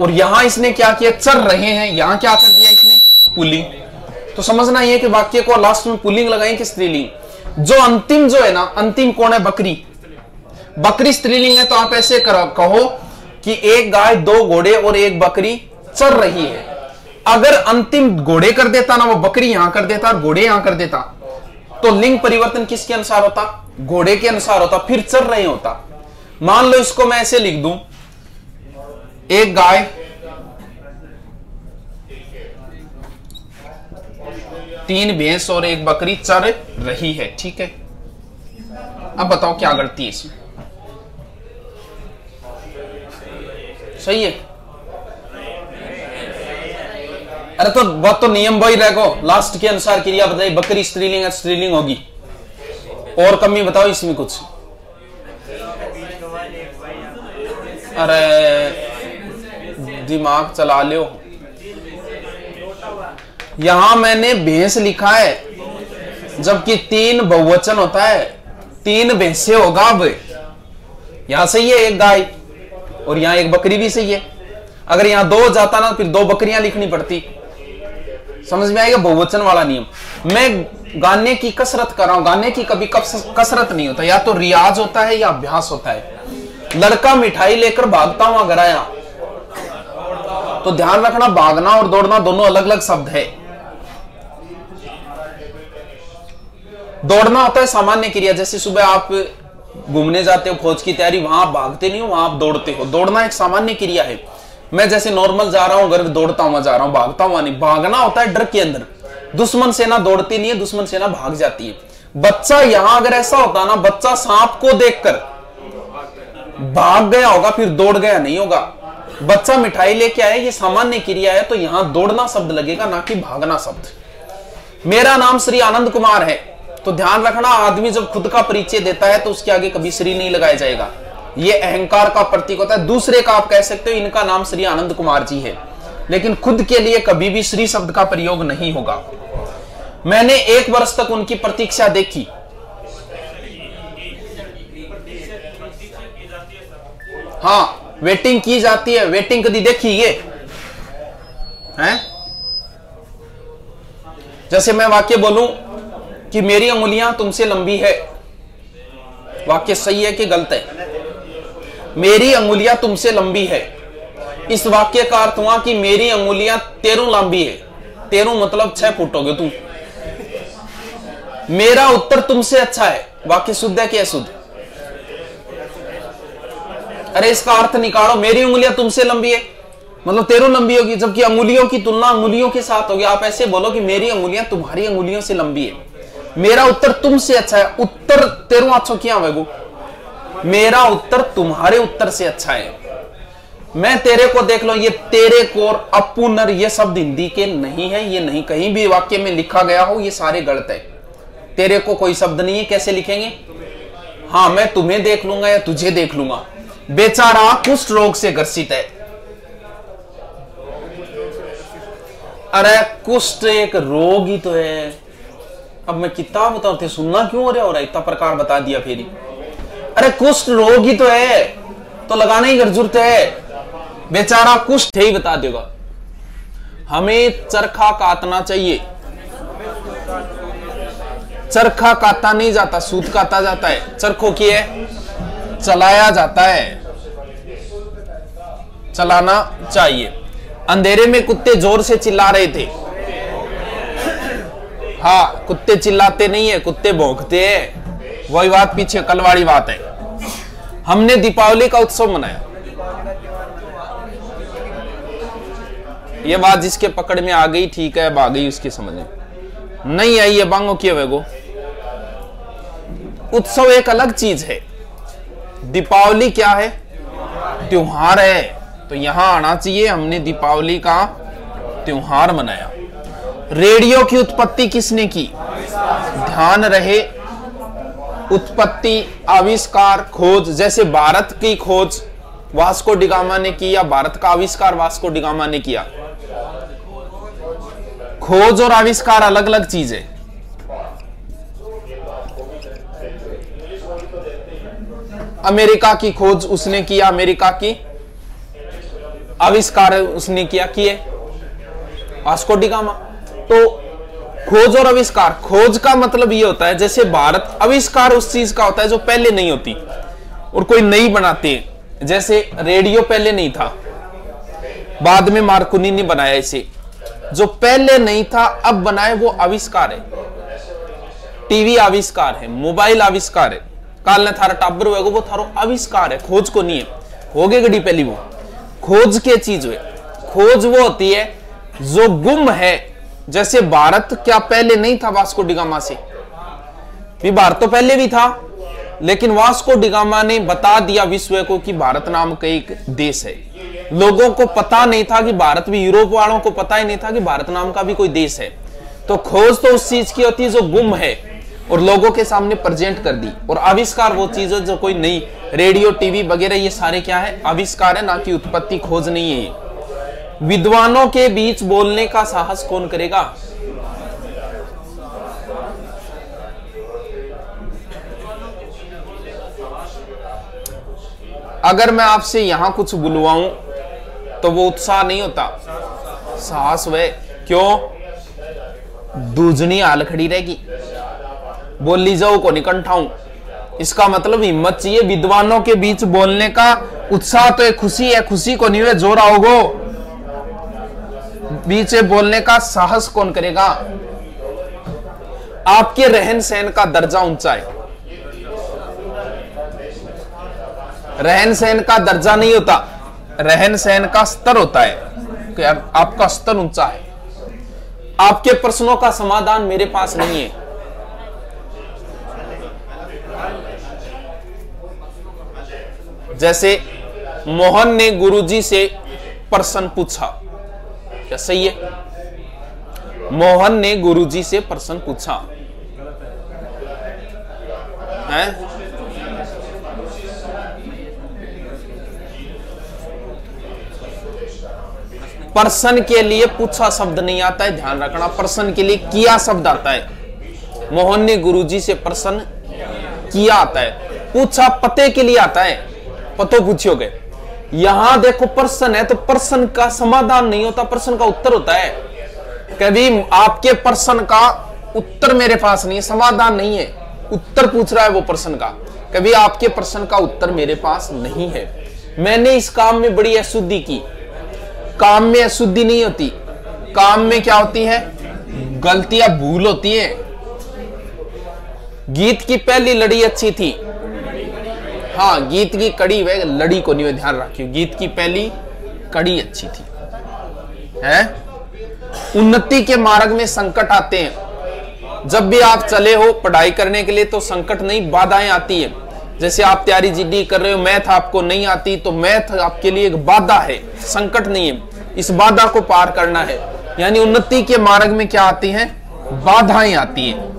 और यहां इसने क्या किया, चल रहे हैं, यहां क्या कर दिया इसने, पुल्लिंग। तो समझना यह कि वाक्य को लास्ट में पुल्लिंग लगाएं कि स्त्रीलिंग। जो अंतिम जो है ना, अंतिम कौन है, बकरी। बकरी स्त्रीलिंग है, तो आप ऐसे कहो कि एक गाय, 2 घोड़े और एक बकरी चल रही है। अगर अंतिम घोड़े कर देता ना, वो बकरी यहां कर देता और घोड़े यहां कर देता, तो लिंग परिवर्तन किसके अनुसार होता, घोड़े के अनुसार होता, फिर चल रहे होता। मान लो इसको मैं ऐसे लिख दूं, एक गाय, 3 भैंस और एक बकरी चर रही है, ठीक है। अब बताओ क्या गलती है इसमें, सही है? अरे तो बहुत तो नियम वही रहेगा, लास्ट के अनुसार क्रिया बताइए, बकरी स्त्रीलिंग है, स्त्रीलिंग होगी। और कमी बताओ इसमें कुछ। अरे दिमाग चला लो। यहां मैंने भैंस लिखा है, जबकि 3 बहुवचन होता है, 3 भैंसे होगा। अब यहां सही है एक गाय, और यहां एक बकरी भी सही है। अगर यहां 2 जाता ना, फिर 2 बकरियां लिखनी पड़ती। समझ में आएगा बहुवचन वाला नियम। मैं गाने की कसरत कर रहा हूं, गाने की कभी कसरत नहीं होता, या तो रियाज होता है या अभ्यास होता है। लड़का मिठाई लेकर भागता हुआ घर आया, तो ध्यान रखना भागना और दौड़ना दोनों अलग अलग शब्द है। दौड़ना होता है सामान्य क्रिया, जैसे सुबह आप घूमने जाते हो खोज की तैयारी, वहां आप भागते नहीं हो, वहां आप दौड़ते हो। दौड़ना एक सामान्य क्रिया है। मैं जैसे नॉर्मल जा रहा हूं घर, दौड़ता हुआ जा रहा हूं, भागता हुआ नहीं। भागना होता है डर के अंदर। दुश्मन सेना दौड़ती नहीं है, दुश्मन सेना भाग जाती है। बच्चा यहां अगर ऐसा होता ना, बच्चा सांप को देखकर भाग गया होगा, फिर दौड़ गया नहीं होगा। बच्चा मिठाई लेके आया, ये सामान्य क्रिया है, तो यहां दौड़ना शब्द लगेगा, ना कि भागना शब्द। मेरा नाम श्री आनंद कुमार है, तो ध्यान रखना आदमी जब खुद का परिचय देता है तो उसके आगे कभी श्री नहीं लगाया जाएगा, ये अहंकार का प्रतीक होता है। दूसरे का आप कह सकते हो इनका नाम श्री आनंद कुमार जी है, लेकिन खुद के लिए कभी भी श्री शब्द का प्रयोग नहीं होगा। मैंने 1 वर्ष तक उनकी प्रतीक्षा देखी। हाँ, वेटिंग की जाती है। वेटिंग कभी देखी ये है? जैसे मैं वाक्य बोलूं कि मेरी अंगुलियां तुमसे लंबी है, वाक्य सही है कि गलत है? मेरी अंगुलियां तुमसे लंबी है, इस वाक्य का अर्थ हुआ कि मेरी अंगुलियां तेरू लंबी है। तेरू मतलब 6 फुट हो गए तू। मेरा उत्तर तुमसे अच्छा है, वाक्य शुद्ध है कि अशुद्ध? अरे इसका अर्थ निकालो, मेरी उंगलियां तुमसे लंबी है मतलब तेरू लंबी होगी, जबकि अंगुलियों की तुलना अंगुलियों के साथ होगी। आप ऐसे बोलो कि मेरी अंगुलियां तुम्हारी अंगुलियों से लंबी है, मेरा उत्तर तुमसे अच्छा है। उत्तर तेरू अच्छो क्या होगा? मेरा उत्तर तुम्हारे उत्तर से अच्छा है। मैं तेरे को देख लो, ये तेरे को और अपुनर ये शब्द हिंदी के नहीं है, ये नहीं कहीं भी वाक्य में लिखा गया हो, ये सारे गलत है। तेरे को कोई शब्द नहीं है, कैसे लिखेंगे? हाँ, मैं तुम्हें देख लूंगा या तुझे देख लूंगा। बेचारा कुष्ठ रोग से ग्रसित है। अरे कुष्ठ एक रोग ही तो है। अब मैं किताब बताते सुनना क्यों हो रहा है, इतना प्रकार बता दिया फिर। अरे कुष्ठ रोग ही तो है, तो लगाने की जरूरत है। बेचारा कुष्ठ ही बता देगा। हमें चरखा काटना चाहिए। चरखा काटा नहीं जाता, सूत काटा जाता है। चरखों की है चलाया जाता है, चलाना चाहिए। अंधेरे में कुत्ते जोर से चिल्ला रहे थे। हाँ, कुत्ते चिल्लाते नहीं है, कुत्ते भौंकते हैं। वही बात पीछे कल वाली बात है। हमने दीपावली का उत्सव मनाया। ये बात जिसके पकड़ में आ गई ठीक है, आ गई उसके समझ में, नहीं आई ये बांगो किए वेगो। उत्सव एक अलग चीज है। दीपावली क्या है? त्योहार है, तो यहां आना चाहिए। हमने दीपावली का त्योहार मनाया। रेडियो की उत्पत्ति किसने की? ध्यान रहे, उत्पत्ति, आविष्कार, खोज। जैसे भारत की खोज वास्को डिगामा ने की या भारत का आविष्कार वास्को डिगामा ने किया। खोज और आविष्कार अलग अलग चीज है। अमेरिका की खोज उसने किया, अमेरिका की आविष्कार उसने किए वास्को डिगामा। तो खोज और आविष्कार, खोज का मतलब ये होता है जैसे भारत, आविष्कार उस चीज का होता है जो पहले नहीं होती और कोई नई बनाते हैं। जैसे रेडियो पहले नहीं था, बाद में मार्कोनी ने बनाया इसे। जो पहले नहीं था अब बनाए, वो आविष्कार है। टीवी आविष्कार है, मोबाइल आविष्कार है। काल ने थारा टाबर हुआ वो थारो आविष्कार है, खोज को नहीं है। हो गई गड़ी पहली वो खोज के चीज हुए। खोज वो होती है जो गुम है। जैसे भारत क्या पहले नहीं था वास्को डिगामा से? भी भारत तो पहले भी था, लेकिन वास्को डिगामा ने बता दिया विश्व को कि भारत नाम का एक देश है। लोगों को पता नहीं था कि भारत भी, यूरोप वालों को पता ही नहीं था कि भारत नाम का भी कोई देश है। तो खोज तो उस चीज की होती है जो गुम है और लोगों के सामने प्रेजेंट कर दी। और आविष्कार वो चीज है जो कोई नई, रेडियो, टीवी वगैरह ये सारे क्या है? आविष्कार है, ना कि उत्पत्ति, खोज नहीं है ये। विद्वानों के बीच बोलने का साहस कौन करेगा? अगर मैं आपसे यहां कुछ बुलवाऊं तो वो उत्साह नहीं होता, साहस वह। क्यों? दूजनी हाल खड़ी रहेगी। बोली जाओ को निकंठाऊं। इसका मतलब हिम्मत चाहिए विद्वानों के बीच बोलने का। उत्साह तो एक खुशी है, खुशी को नहीं जोर आओगो, बीच बोलने का साहस कौन करेगा? आपके रहन सहन का दर्जा ऊंचा है। रहन सहन का दर्जा नहीं होता, रहन सहन का स्तर होता है कि आपका स्तर ऊंचा है। आपके प्रश्नों का समाधान मेरे पास नहीं है। जैसे मोहन ने गुरुजी से प्रश्न पूछा, क्या सही है? मोहन ने गुरुजी से प्रश्न पूछा है? प्रश्न के लिए पूछा शब्द नहीं आता है, ध्यान रखना। प्रश्न के लिए किया शब्द आता है। मोहन ने गुरुजी से प्रश्न किया आता है, पूछा पते के लिए आता है, पतो पूछोगे। यहां देखो प्रश्न है तो प्रश्न का समाधान नहीं होता, प्रश्न का उत्तर होता है। कभी आपके प्रश्न का उत्तर मेरे पास नहीं है, समाधान नहीं है, उत्तर पूछ रहा है वो प्रश्न का। कभी आपके प्रश्न का उत्तर मेरे पास नहीं है। मैंने इस काम में बड़ी अशुद्धि की। काम में अशुद्धि नहीं होती, काम में क्या होती है? गलतियां, भूल होती है। गीत की पहली लड़ी अच्छी थी, हाँ गीत की कड़ी वे लड़ी को नहीं, ध्यान रखियो, गीत की पहली कड़ी अच्छी थी है। उन्नति के मार्ग में संकट आते हैं। जब भी आप चले हो पढ़ाई करने के लिए तो संकट नहीं, बाधाएं आती है। जैसे आप तैयारी जीडी कर रहे हो, मैथ आपको नहीं आती तो मैथ आपके लिए एक बाधा है, संकट नहीं है। इस बाधा को पार करना है, यानी उन्नति के मार्ग में क्या आती हैं? बाधाएं आती हैं।